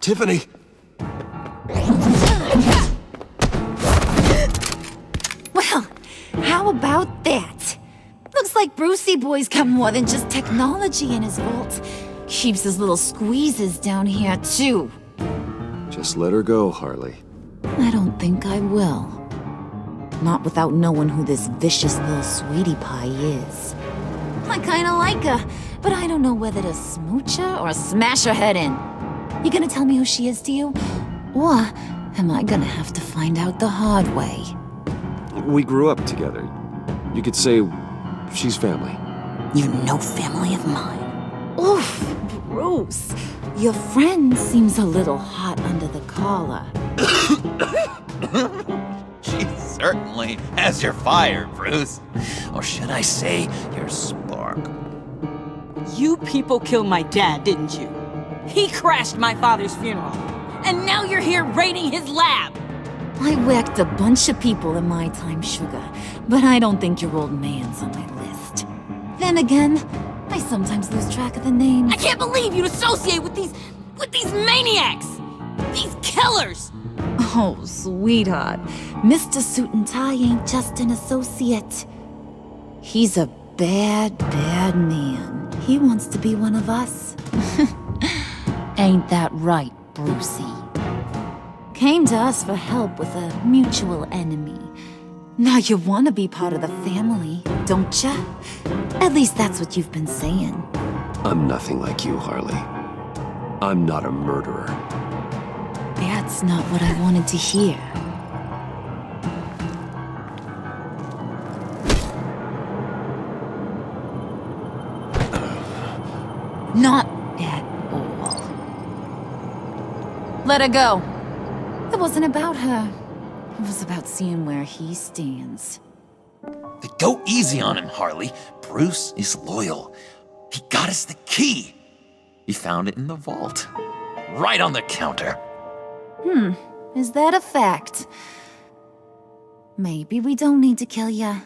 Tiffany! Well, how about that? Looks like Brucey Boy's got more than just technology in his vault. Keeps his little squeezes down here, too. Just let her go, Harley. I don't think I will. Not without knowing who this vicious little sweetie pie is. I kinda like her, but I don't know whether to smooch her or smash her head in. You gonna tell me who she is to you? Or am I gonna have to find out the hard way? We grew up together. You could say she's family. You're no family of mine. Oof, Bruce. Your friend seems a little hot under the collar. She certainly has your fire, Bruce. Or should I say, your spark. You people killed my dad, didn't you? He crashed my father's funeral. And now you're here raiding his lab! I whacked a bunch of people in my time, Sugar, but I don't think your old man's on my list. Then again, I sometimes lose track of the names. I can't believe you'd associate with these maniacs! These killers! Oh, sweetheart. Mr. Suit and Tie ain't just an associate. He's a bad, bad man. He wants to be one of us. Ain't that right, Brucey? Came to us for help with a mutual enemy. Now you want to be part of the family, don't ya? At least that's what you've been saying. I'm nothing like you, Harley. I'm not a murderer. That's not what I wanted to hear. Not at all. Let her go. It wasn't about her. It was about seeing where he stands. Go easy on him, Harley. Bruce is loyal. He got us the key. He found it in the vault. Right on the counter. Is that a fact? Maybe we don't need to kill ya.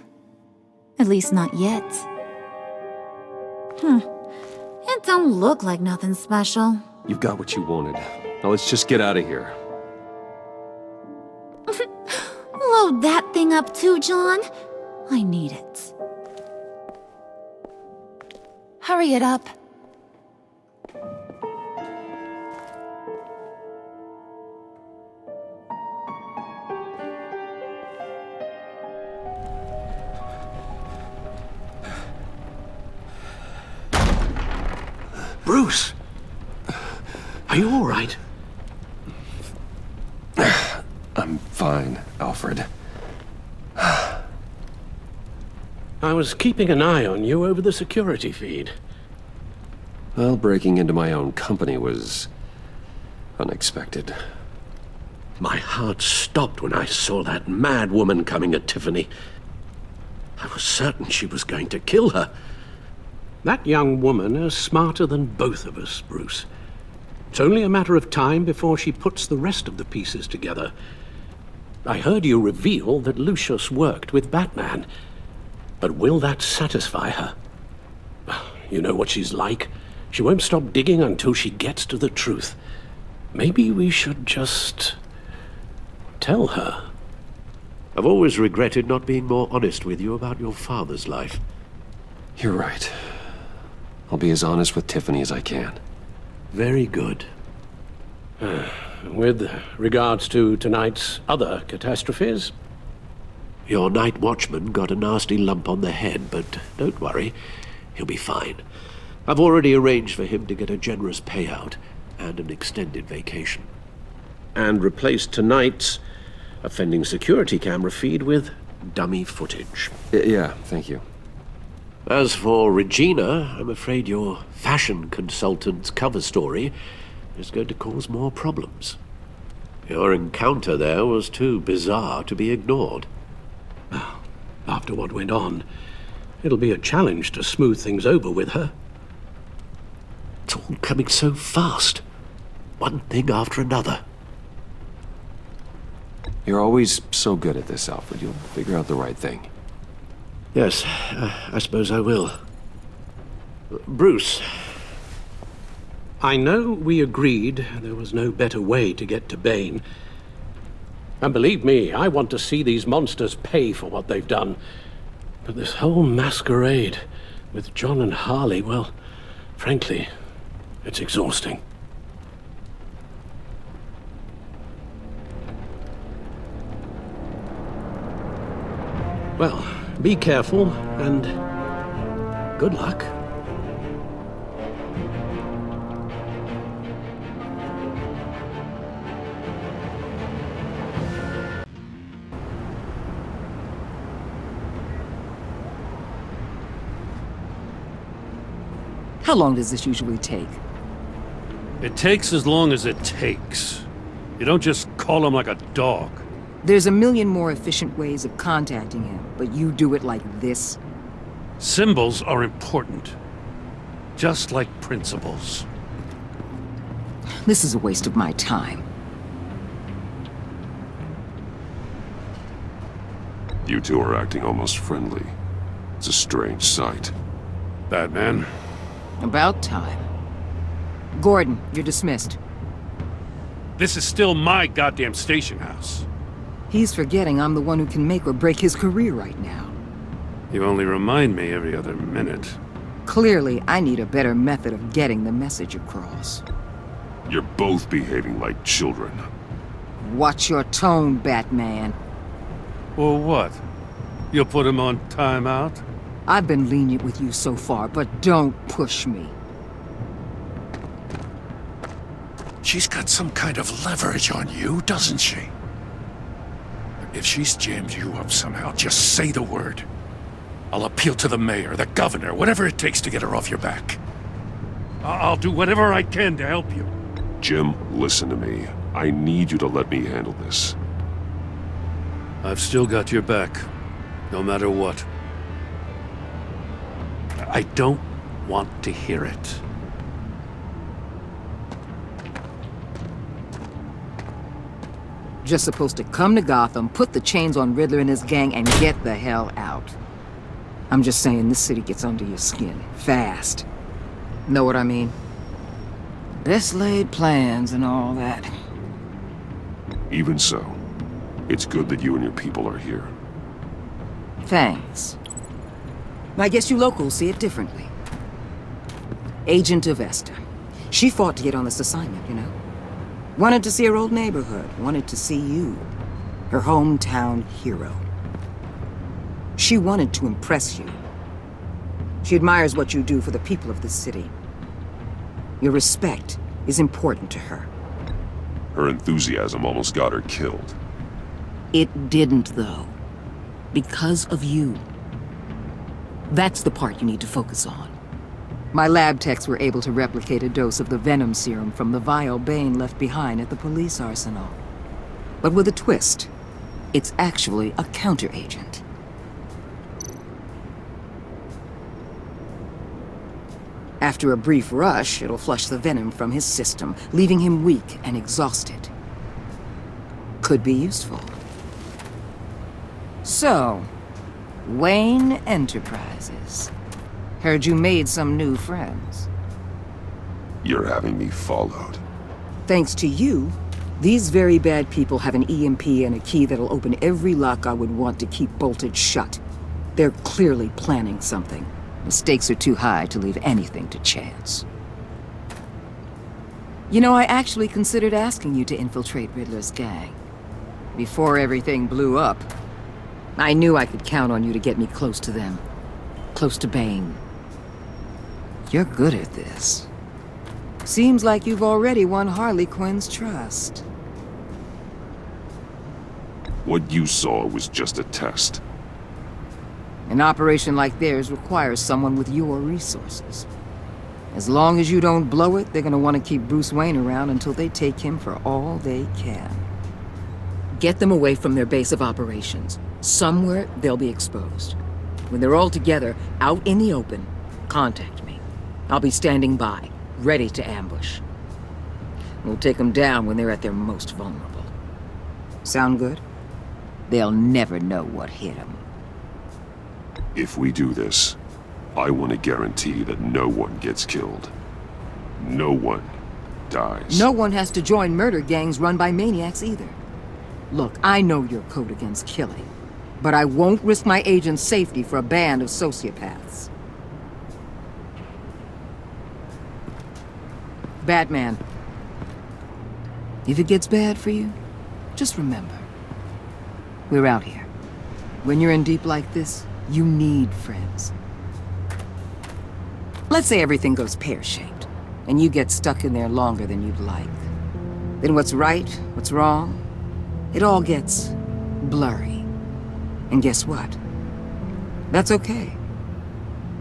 At least not yet. It don't look like nothing special. You've got what you wanted. Now let's just get out of here. Load that thing up too, John. I need it. Hurry it up. Bruce! Are you all right? I'm fine, Alfred. I was keeping an eye on you over the security feed. Well, breaking into my own company was unexpected. My heart stopped when I saw that mad woman coming at Tiffany. I was certain she was going to kill her. That young woman is smarter than both of us, Bruce. It's only a matter of time before she puts the rest of the pieces together. I heard you reveal that Lucius worked with Batman. But will that satisfy her? You know what she's like. She won't stop digging until she gets to the truth. Maybe we should just tell her. I've always regretted not being more honest with you about your father's life. You're right. I'll be as honest with Tiffany as I can. Very good. With regards to tonight's other catastrophes, your night watchman got a nasty lump on the head, but don't worry, he'll be fine. I've already arranged for him to get a generous payout and an extended vacation. And replaced tonight's offending security camera feed with dummy footage. Yeah, thank you. As for Regina, I'm afraid your fashion consultant's cover story is going to cause more problems. Your encounter there was too bizarre to be ignored. After what went on, it'll be a challenge to smooth things over with her. It's all coming so fast. One thing after another. You're always so good at this, Alfred. You'll figure out the right thing. Yes, I suppose I will. Bruce, I know we agreed there was no better way to get to Bane. And believe me, I want to see these monsters pay for what they've done. But this whole masquerade with John and Harley, well, frankly, it's exhausting. Well, be careful, and good luck. How long does this usually take? It takes as long as it takes. You don't just call him like a dog. There's a million more efficient ways of contacting him, but you do it like this? Symbols are important. Just like principles. This is a waste of my time. You two are acting almost friendly. It's a strange sight. Batman. About time. Gordon, you're dismissed. This is still my goddamn station house. He's forgetting I'm the one who can make or break his career right now. You only remind me every other minute. Clearly, I need a better method of getting the message across. You're both behaving like children. Watch your tone, Batman. Or what? You'll put him on timeout? I've been lenient with you so far, but don't push me. She's got some kind of leverage on you, doesn't she? If she's jammed you up somehow, just say the word. I'll appeal to the mayor, the governor, whatever it takes to get her off your back. I'll do whatever I can to help you. Jim, listen to me. I need you to let me handle this. I've still got your back, no matter what. I don't want to hear it. Just supposed to come to Gotham, put the chains on Riddler and his gang, and get the hell out. I'm just saying, this city gets under your skin. Fast. Know what I mean? Best laid plans and all that. Even so, it's good that you and your people are here. Thanks. I guess you locals see it differently. Agent Avesta. She fought to get on this assignment, you know? Wanted to see her old neighborhood. Wanted to see you. Her hometown hero. She wanted to impress you. She admires what you do for the people of the city. Your respect is important to her. Her enthusiasm almost got her killed. It didn't, though. Because of you. That's the part you need to focus on. My lab techs were able to replicate a dose of the venom serum from the vial Bane left behind at the police arsenal. But with a twist. It's actually a counteragent. After a brief rush, it'll flush the venom from his system, leaving him weak and exhausted. Could be useful. So, Wayne Enterprises. Heard you made some new friends. You're having me followed. Thanks to you, these very bad people have an EMP and a key that'll open every lock I would want to keep bolted shut. They're clearly planning something. The stakes are too high to leave anything to chance. You know, I actually considered asking you to infiltrate Riddler's gang. Before everything blew up, I knew I could count on you to get me close to them. Close to Bane. You're good at this. Seems like you've already won Harley Quinn's trust. What you saw was just a test. An operation like theirs requires someone with your resources. As long as you don't blow it, they're gonna want to keep Bruce Wayne around until they take him for all they can. Get them away from their base of operations. Somewhere they'll be exposed. When they're all together, out in the open, contact me. I'll be standing by, ready to ambush. We'll take them down when they're at their most vulnerable. Sound good? They'll never know what hit them. If we do this, I want to guarantee that no one gets killed. No one dies. No one has to join murder gangs run by maniacs either. Look, I know your code against killing, but I won't risk my agent's safety for a band of sociopaths. Batman, if it gets bad for you, just remember, we're out here. When you're in deep like this, you need friends. Let's say everything goes pear-shaped, and you get stuck in there longer than you'd like. Then what's right, what's wrong, it all gets blurry. And guess what? That's okay.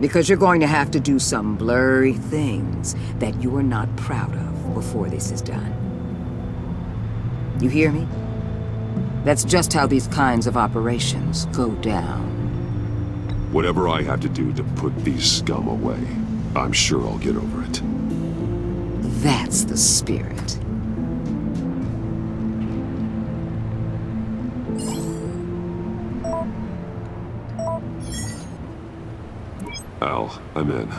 Because you're going to have to do some blurry things that you're not proud of before this is done. You hear me? That's just how these kinds of operations go down. Whatever I have to do to put these scum away, I'm sure I'll get over it. That's the spirit. Al, I'm in.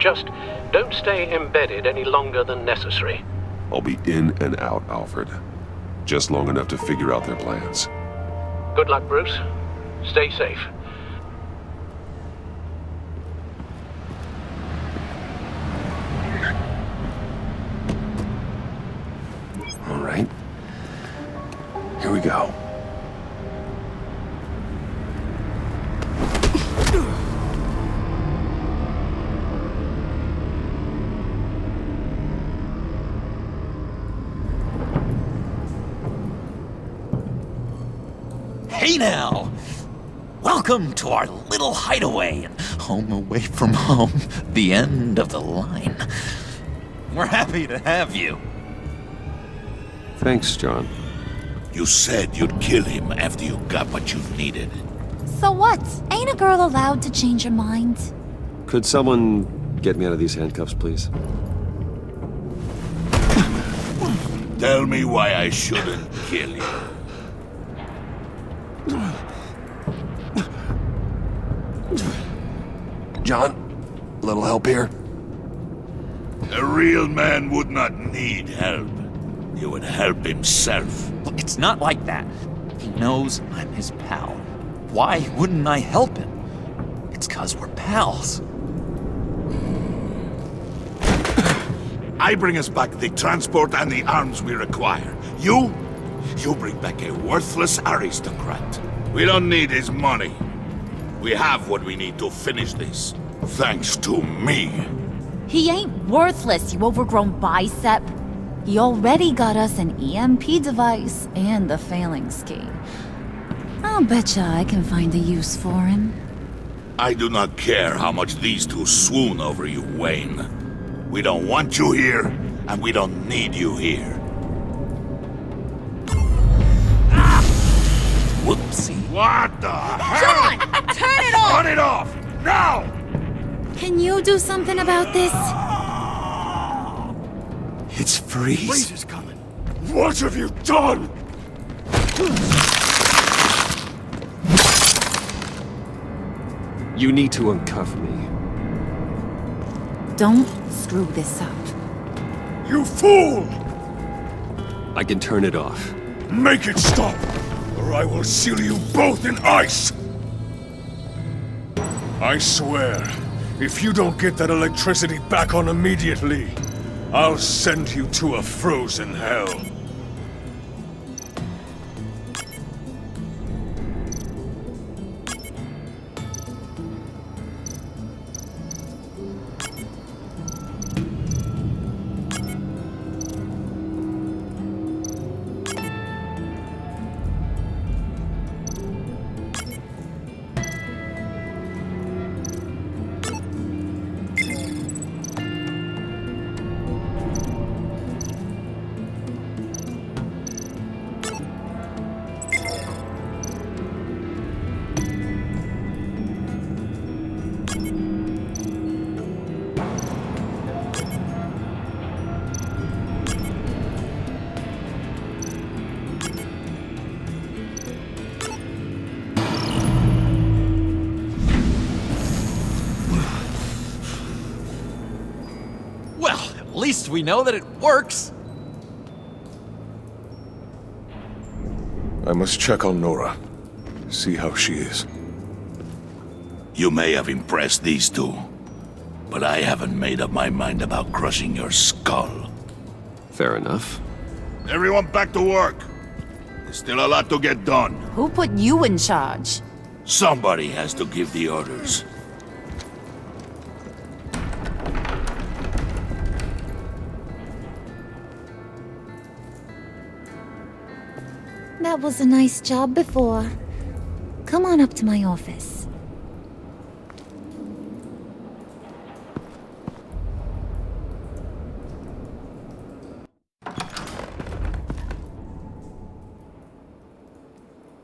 Just don't stay embedded any longer than necessary. I'll be in and out, Alfred. Just long enough to figure out their plans. Good luck, Bruce. Stay safe. All right. Here we go. Hey now! Welcome to our little hideaway and home away from home, the end of the line. We're happy to have you. Thanks, John. You said you'd kill him after you got what you needed. So what? Ain't a girl allowed to change her mind? Could someone get me out of these handcuffs, please? Tell me why I shouldn't kill you. John, a little help here? A real man would not need help. He would help himself. Look, it's not like that. He knows I'm his pal. Why wouldn't I help him? It's 'cause we're pals. I bring us back the transport and the arms we require. You bring back a worthless aristocrat. We don't need his money. We have what we need to finish this. Thanks to me. He ain't worthless, you overgrown bicep. He already got us an EMP device and the phalanx key. I'll betcha I can find a use for him. I do not care how much these two swoon over you, Wayne. We don't want you here, and we don't need you here. Whoopsie. What the hell? John! Turn it off! Turn it off! Now! Can you do something about this? It's Freeze. Freeze is coming. What have you done? You need to uncuff me. Don't screw this up. You fool! I can turn it off. Make it stop, or I will seal you both in ice! I swear, if you don't get that electricity back on immediately, I'll send you to a frozen hell. At least we know that it works. I must check on Nora. See how she is. You may have impressed these two, but I haven't made up my mind about crushing your skull. Fair enough. Everyone back to work. There's still a lot to get done. Who put you in charge? Somebody has to give the orders. That was a nice job before. Come on up to my office.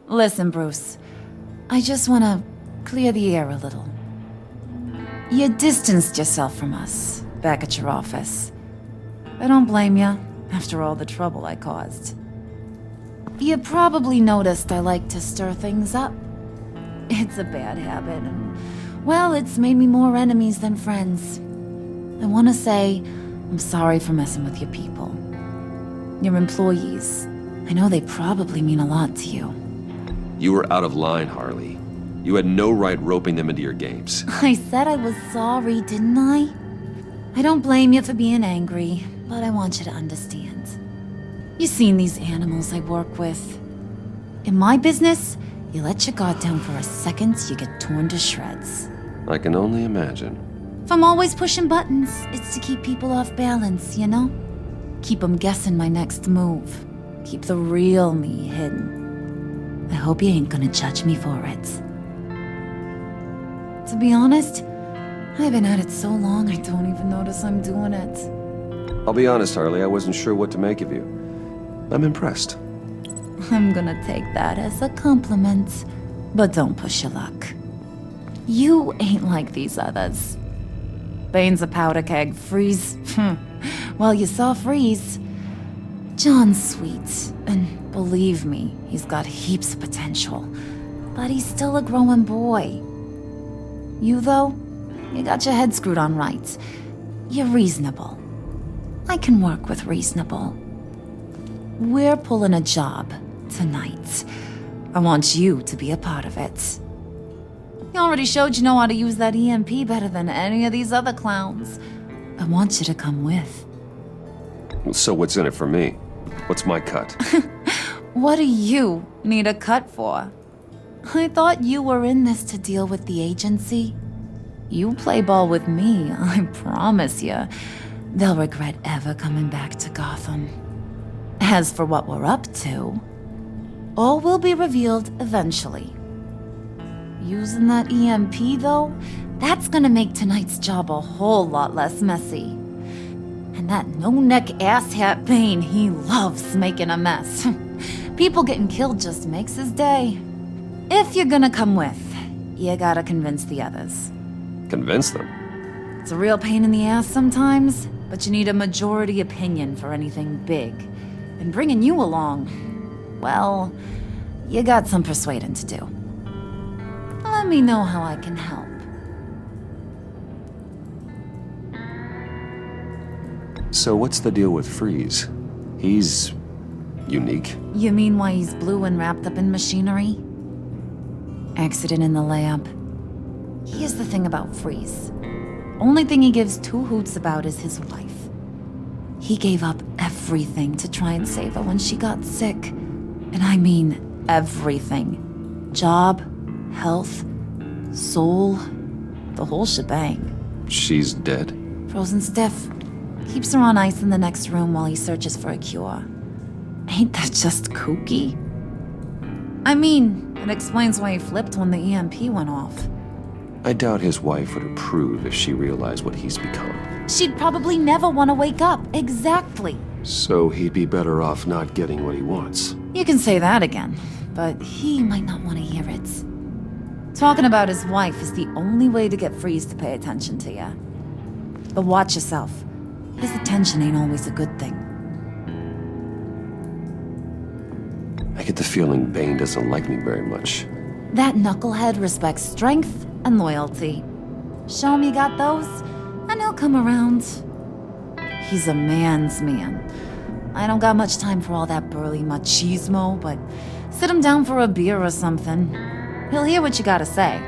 Listen, Bruce. I just want to clear the air a little. You distanced yourself from us back at your office. I don't blame you, after all the trouble I caused. You probably noticed I like to stir things up. It's a bad habit, and, well, it's made me more enemies than friends. I want to say I'm sorry for messing with your people. Your employees. I know they probably mean a lot to you. You were out of line, Harley. You had no right roping them into your games. I said I was sorry, didn't I? I don't blame you for being angry, but I want you to understand. You've seen these animals I work with. In my business, you let your guard down for a second, you get torn to shreds. I can only imagine. If I'm always pushing buttons, it's to keep people off balance, you know? Keep them guessing my next move. Keep the real me hidden. I hope you ain't gonna judge me for it. To be honest, I've been at it so long I don't even notice I'm doing it. I'll be honest, Harley, I wasn't sure what to make of you. I'm impressed. I'm gonna take that as a compliment, but don't push your luck. You ain't like these others. Bane's a powder keg, Freeze. Well, you saw Freeze. John's sweet, and believe me, he's got heaps of potential, but he's still a growing boy. You, though, you got your head screwed on right. You're reasonable. I can work with reasonable. We're pulling a job tonight. I want you to be a part of it. You already showed you know how to use that EMP better than any of these other clowns. I want you to come with. So what's in it for me? What's my cut? What do you need a cut for? I thought you were in this to deal with the agency. You play ball with me, I promise you. they'll regret ever coming back to Gotham. As for what we're up to, all will be revealed eventually. Using that EMP, though, that's gonna make tonight's job a whole lot less messy. And that no-neck asshat Bane, he loves making a mess. People getting killed just makes his day. If you're gonna come with, you gotta convince the others. Convince them? It's a real pain in the ass sometimes, but you need a majority opinion for anything big. And bringing you along, well, you got some persuading to do. Let me know how I can help. So what's the deal with Freeze? He's unique. You mean why he's blue and wrapped up in machinery? Accident in the lab. Here's the thing about Freeze. Only thing he gives two hoots about is his wife. He gave up everything to try and save her when she got sick. And I mean everything. Job, health, soul, the whole shebang. She's dead? Frozen stiff. Keeps her on ice in the next room while he searches for a cure. Ain't that just kooky? I mean, it explains why he flipped when the EMP went off. I doubt his wife would approve if she realized what he's become. She'd probably never want to wake up. Exactly. So he'd be better off not getting what he wants. You can say that again, but he might not want to hear it. Talking about his wife is the only way to get Freeze to pay attention to you. But watch yourself. His attention ain't always a good thing. I get the feeling Bane doesn't like me very much. That knucklehead respects strength and loyalty. Show him you got those, and he'll come around. He's a man's man. I don't got much time for all that burly machismo, but sit him down for a beer or something. He'll hear what you gotta say.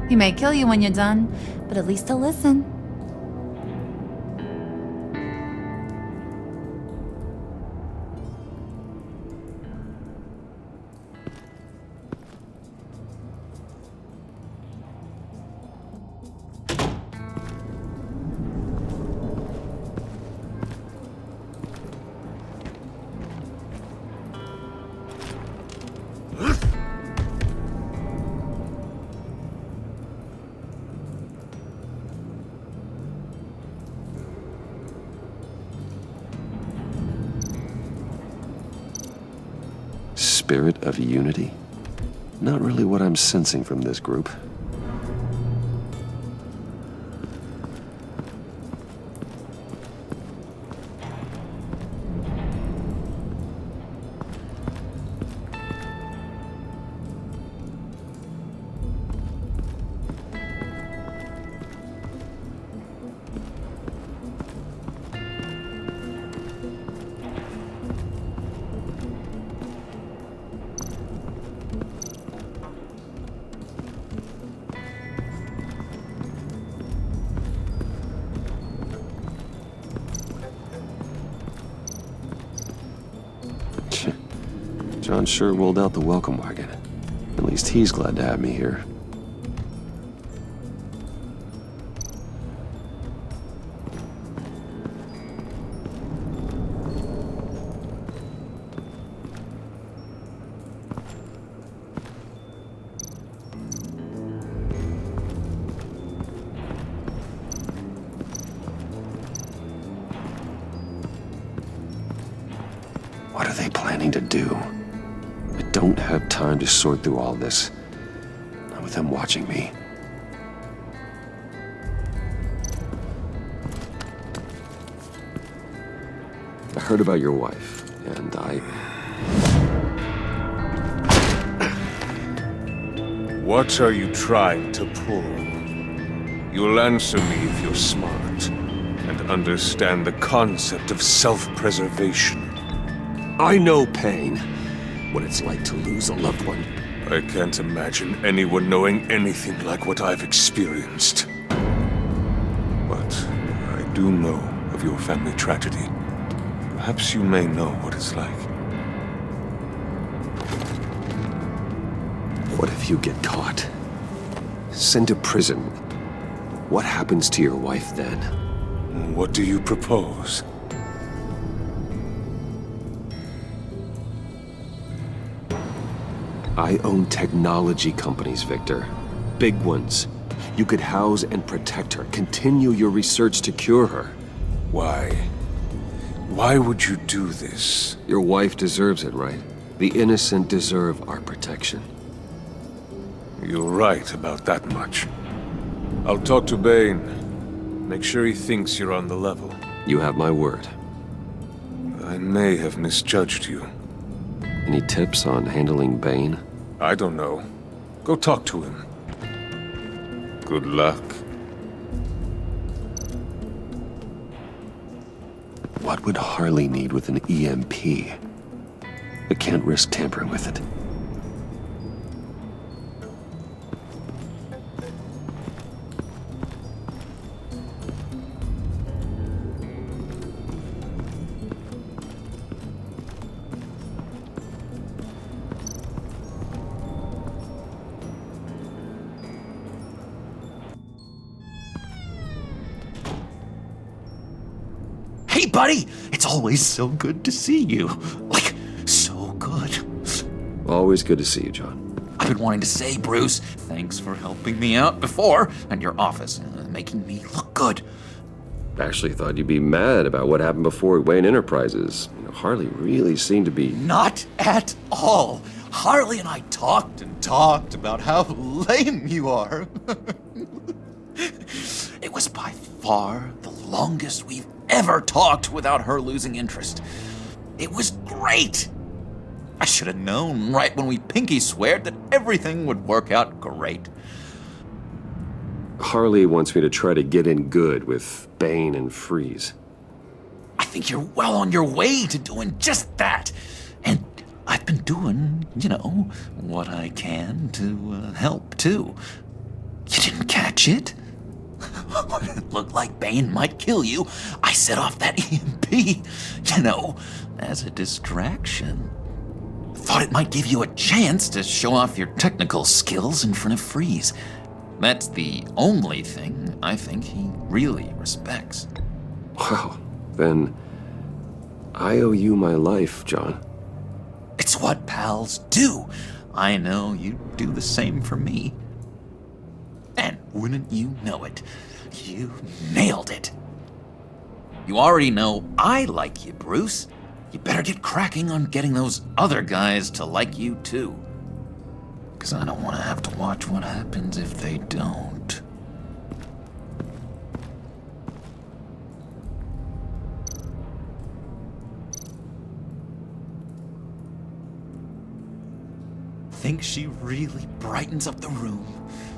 He may kill you when you're done, but at least he'll listen. Spirit of unity? Not really what I'm sensing from this group. John sure rolled out the welcome wagon. At least he's glad to have me here. What are they planning to do? I don't have time to sort through all this. Not with them watching me. I heard about your wife, and What are you trying to pull? You'll answer me if you're smart and understand the concept of self-preservation. I know pain. What it's like to lose a loved one. I can't imagine anyone knowing anything like what I've experienced. But I do know of your family tragedy. Perhaps you may know what it's like. What if you get caught? Sent to prison. What happens to your wife then? What do you propose? I own technology companies, Victor. Big ones. You could house and protect her, continue your research to cure her. Why? Why would you do this? Your wife deserves it, right? The innocent deserve our protection. You're right about that much. I'll talk to Bane. Make sure he thinks you're on the level. You have my word. I may have misjudged you. Any tips on handling Bane? I don't know. Go talk to him. Good luck. What would Harley need with an EMP? I can't risk tampering with it. Hey, buddy! It's always so good to see you. Like, so good. Always good to see you, John. I've been wanting to say, Bruce, thanks for helping me out before, and your office, making me look good. Actually thought you'd be mad about what happened before Wayne Enterprises. You know, Harley really seemed to be... Not at all. Harley and I talked and talked about how lame you are. It was by far the longest we've ever talked without her losing interest. It was great. I should have known right when we pinky sweared that everything would work out great. Harley wants me to try to get in good with Bane and Freeze. I think you're well on your way to doing just that. And I've been doing, you know, what I can to help too. You didn't catch it? It looked like Bane might kill you. I set off that EMP, you know, as a distraction. Thought it might give you a chance to show off your technical skills in front of Freeze. That's the only thing I think he really respects. Wow, then I owe you my life, John. It's what pals do. I know you'd do the same for me. And wouldn't you know it, you nailed it. You already know I like you, Bruce. You better get cracking on getting those other guys to like you too. 'Cause I don't want to have to watch what happens if they don't. Think she really brightens up the room.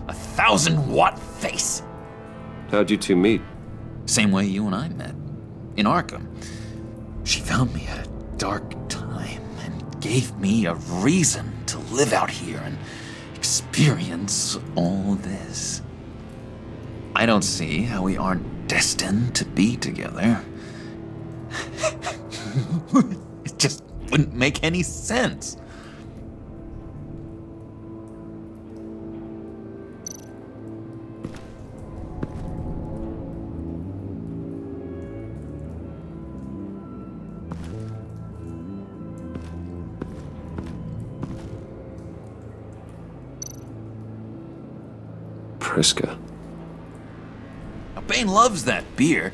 1,000-watt face. How'd you two meet? Same way you and I met, in Arkham. She found me at a dark time and gave me a reason to live out here and experience all this. I don't see how we aren't destined to be together. It just wouldn't make any sense. Priska. Bane loves that beer.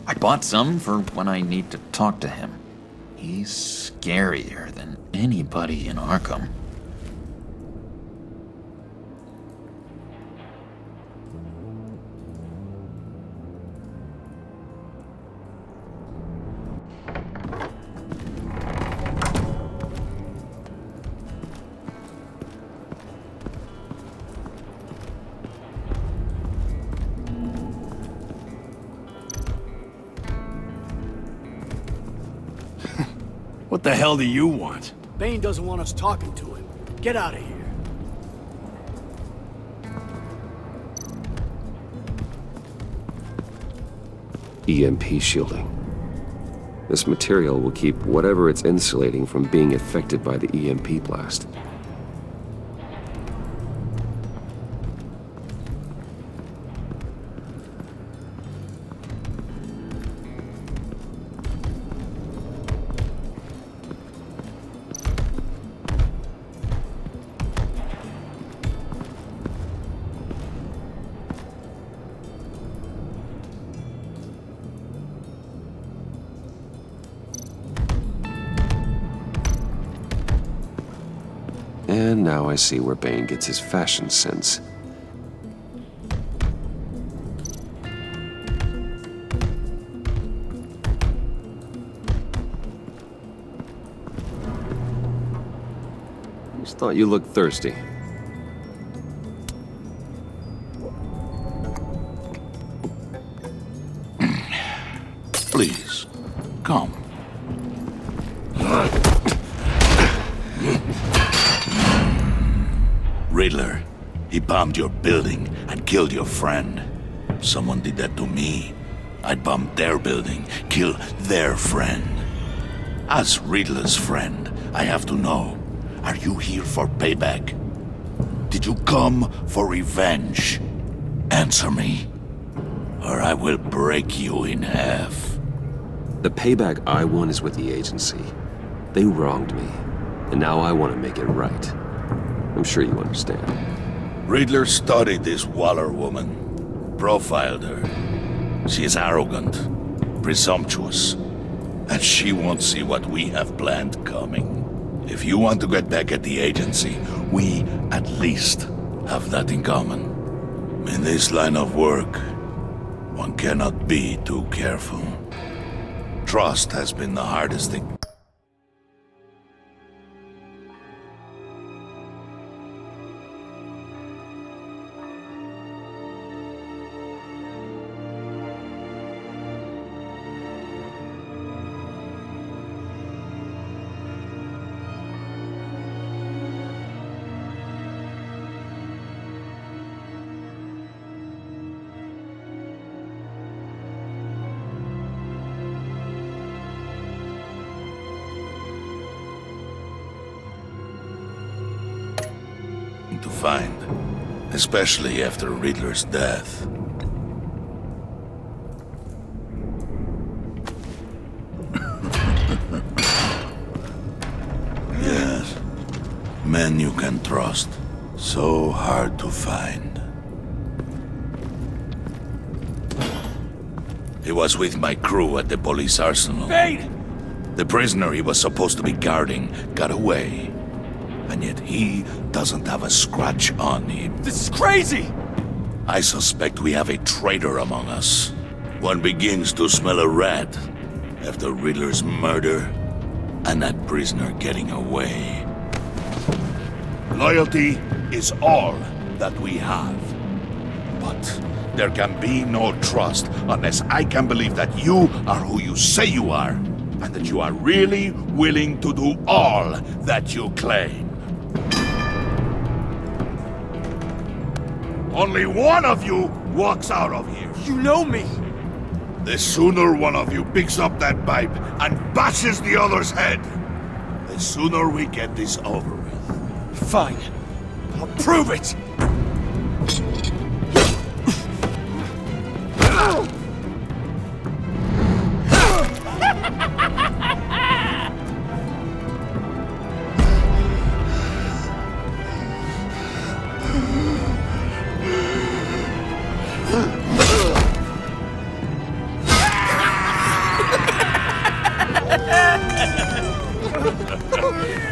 I bought some for when I need to talk to him. He's scarier than anybody in Arkham. What the hell do you want? Bane doesn't want us talking to him. Get out of here. EMP shielding. This material will keep whatever it's insulating from being affected by the EMP blast. And now I see where Bane gets his fashion sense. Just thought you looked thirsty. Please, come. Riddler, he bombed your building and killed your friend. Someone did that to me. I'd bomb their building, kill their friend. As Riddler's friend, I have to know, are you here for payback? Did you come for revenge? Answer me, or I will break you in half. The payback I want is with the agency. They wronged me, and now I want to make it right. I'm sure you understand. Riddler studied this Waller woman, profiled her. She is arrogant, presumptuous, and she won't see what we have planned coming. If you want to get back at the agency, we at least have that in common. In this line of work, one cannot be too careful. Trust has been the hardest thing. To find, especially after Riddler's death. Yes, men you can trust, so hard to find. He was with my crew at the police arsenal. Bane! The prisoner he was supposed to be guarding got away. And yet he doesn't have a scratch on him. This is crazy! I suspect we have a traitor among us. One begins to smell a rat after Riddler's murder and that prisoner getting away. Loyalty is all that we have. But there can be no trust unless I can believe that you are who you say you are, and that you are really willing to do all that you claim. Only one of you walks out of here. You know me! The sooner one of you picks up that pipe and bashes the other's head, the sooner we get this over with. Fine. I'll prove it!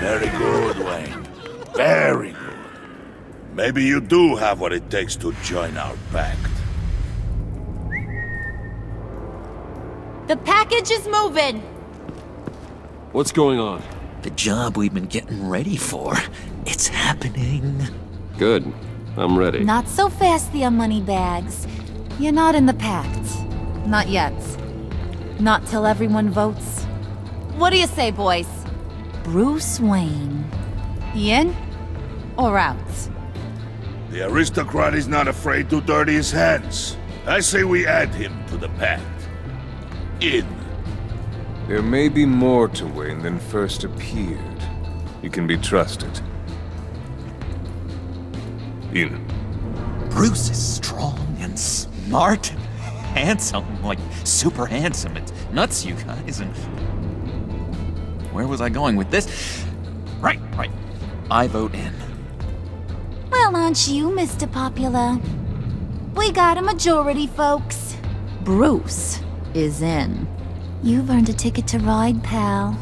Very good, Wayne. Very good. Maybe you do have what it takes to join our pact. The package is moving! What's going on? The job we've been getting ready for. It's happening. Good. I'm ready. Not so fast, the Moneybags. You're not in the Pact. Not yet. Not till everyone votes. What do you say, boys? Bruce Wayne. In or out? The aristocrat is not afraid to dirty his hands. I say we add him to the pact. In. There may be more to Wayne than first appeared. You can be trusted. In. Bruce is strong and smart and handsome, like super handsome. It's nuts, you guys, and... Where was I going with this? Right. I vote in. Well, aren't you, Mr. Popular? We got a majority, folks. Bruce is in. You've earned a ticket to ride, pal.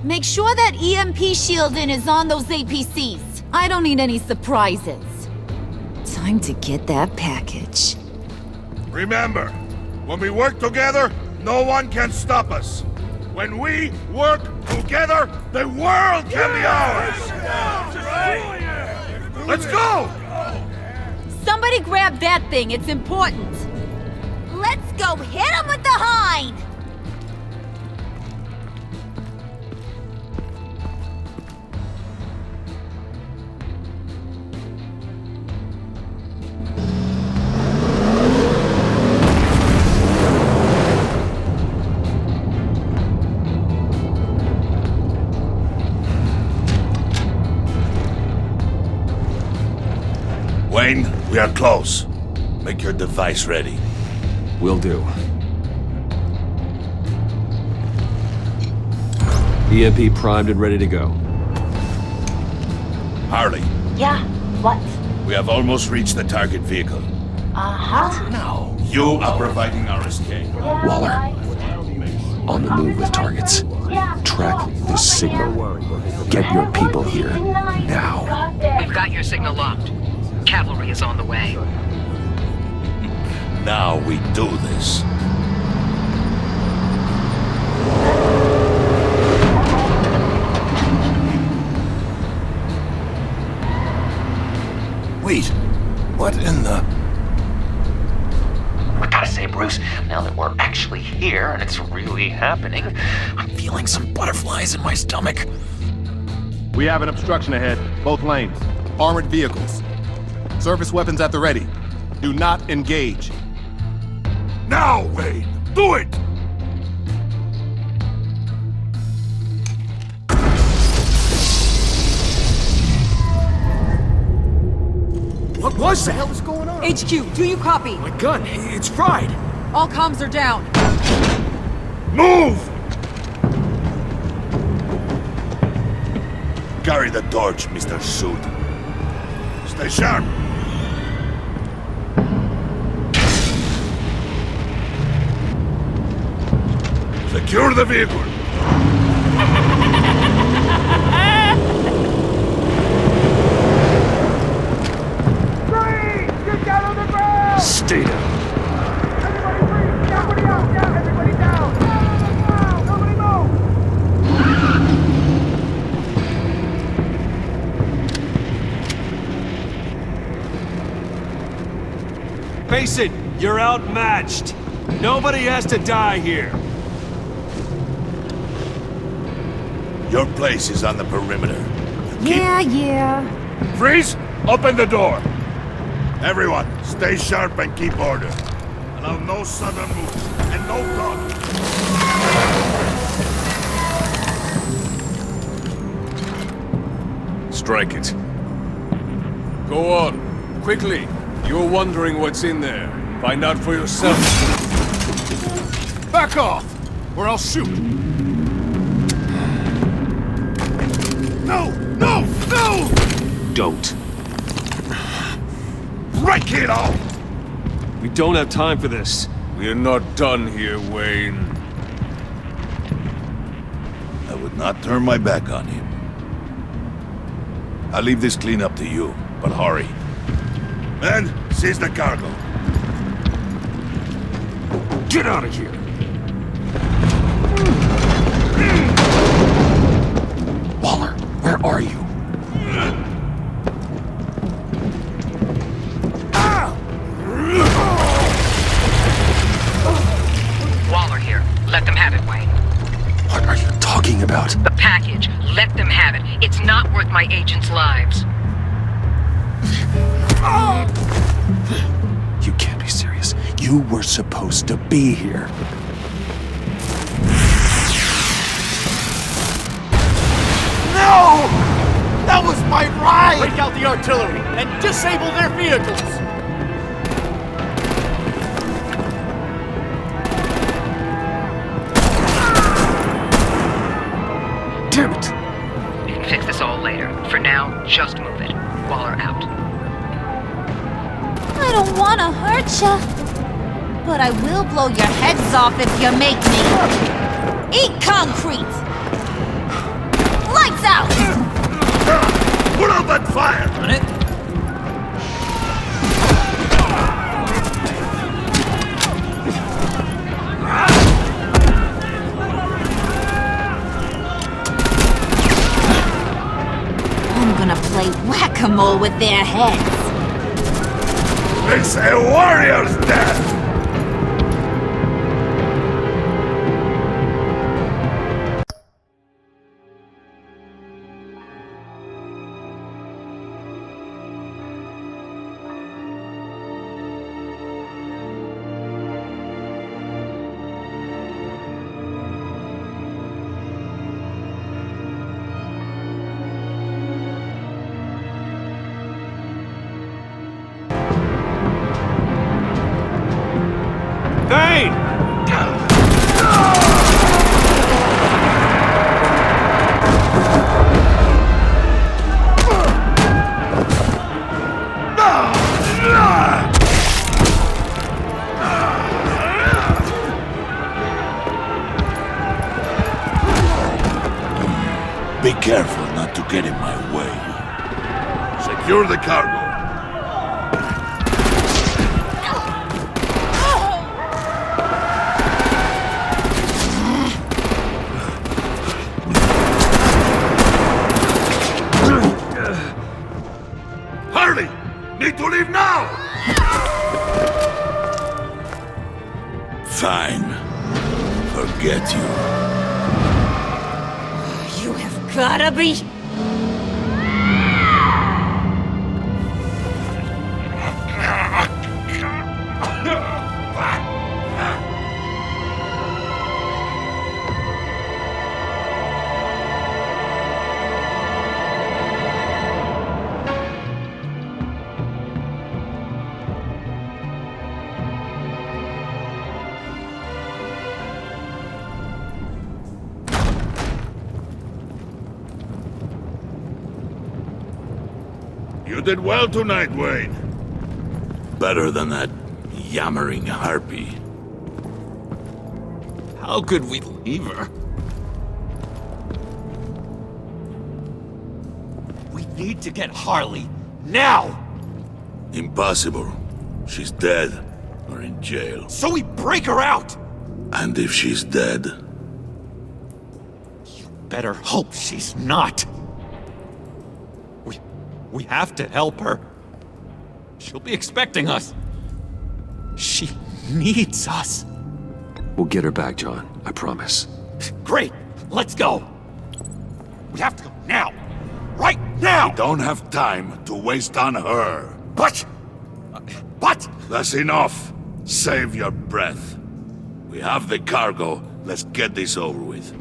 Make sure that EMP shielding is on those APCs. I don't need any surprises. Time to get that package. Remember, when we work together, no one can stop us. When we work together, the world can be ours! Let's go! Somebody grab that thing, it's important. Let's go hit him with the hind! Wayne, we are close. Make your device ready. Will do. EMP primed and ready to go. Harley, Yeah, what? we have almost reached the target vehicle. Uh-huh. Now, you are providing our escape. Waller, on the move with targets. Track this signal. Get your people here, now. We've got your signal locked. Cavalry is on the way. Now we do this. Wait, what in the... I gotta say, Bruce, now that we're actually here and it's really happening, I'm feeling some butterflies in my stomach. We have an obstruction ahead, both lanes. Armored vehicles. Service weapons at the ready. Do not engage. Now, Wayne! Do it! What was that? What the hell is going on? HQ, do you copy? My gun, it's fried. All comms are down. Move! Carry the torch, Mr. Suit. Stay sharp. Secure the vehicle. Get down on the ground! Stay down. Everybody breathe! Everybody out! Down! Everybody down! Down on the ground! Nobody move! Face it, you're outmatched. Nobody has to die here. Your place is on the perimeter. Yeah. Freeze! Open the door! Everyone, stay sharp and keep order. Allow no sudden moves and no talking. Strike it. Go on. Quickly. You're wondering what's in there. Find out for yourself. Back off, or I'll shoot. No! No! No! Don't. Break it off! We don't have time for this. We're not done here, Wayne. I would not turn my back on him. I'll leave this cleanup to you, but hurry. Men, seize the cargo. Get out of here! Waller, where are you? Waller here. Let them have it, Wayne. What are you talking about? The package. Let them have it. It's not worth my agents' lives. You can't be serious. You were supposed to be here. No! That was my ride! Break out the artillery and disable their vehicles! Damn it! We can fix this all later. For now, just move it. Waller out. I don't want to hurt ya, but I will blow your heads off if you make me. Eat concrete! fire! On it? I'm gonna play whack-a-mole with their heads. It's a warrior's death! Bane! Be careful not to get in my way. Secure the cargo. Hurry! Need to leave now! Fine. Forget you. You have gotta be... You did well tonight, Wayne. Better than that yammering harpy. How could we leave her? We need to get Harley, now! Impossible. She's dead, or in jail. So we break her out! And if she's dead... Better hope she's not. We have to help her. She'll be expecting us. She needs us. We'll get her back, John. I promise. Great! Let's go! We have to go now! Right now! We don't have time to waste on her. But... That's enough. Save your breath. We have the cargo. Let's get this over with.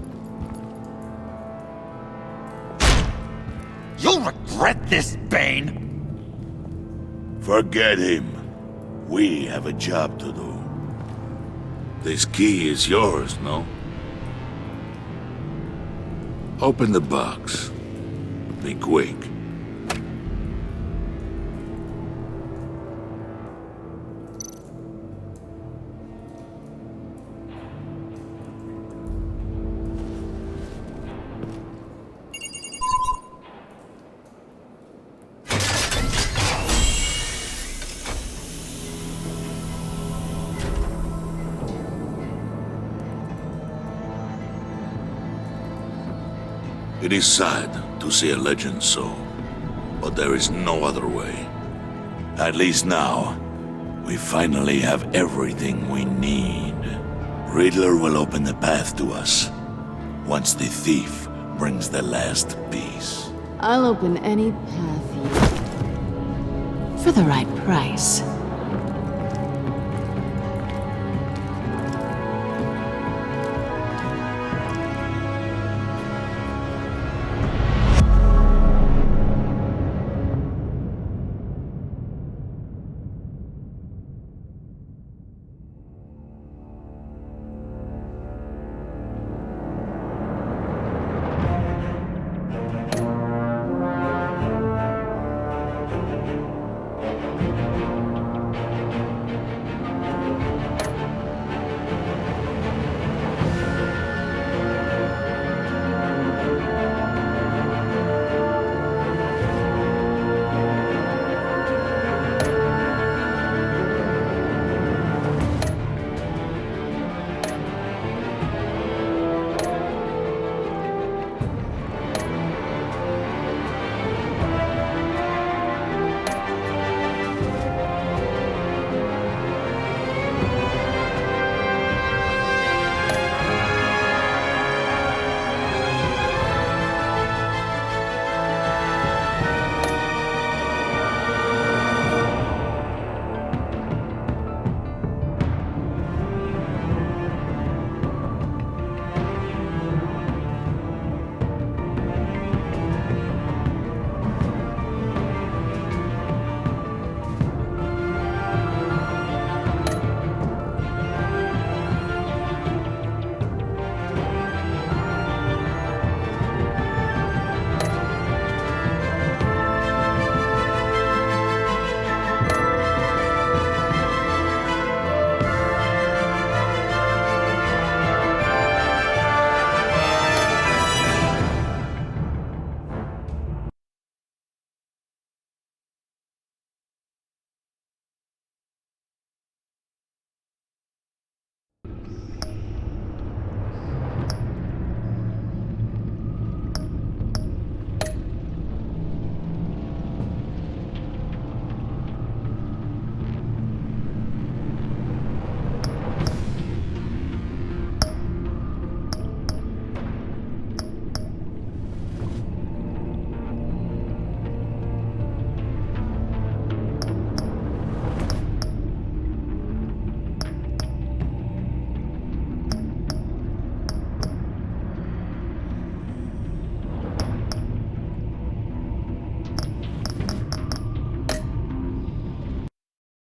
You'll regret this, Bane! Forget him. We have a job to do. This key is yours, no? Open the box. Be quick. It is sad to see a legend so, but there is no other way. At least now, we finally have everything we need. Riddler will open the path to us, once the thief brings the last piece. I'll open any path you... for the right price.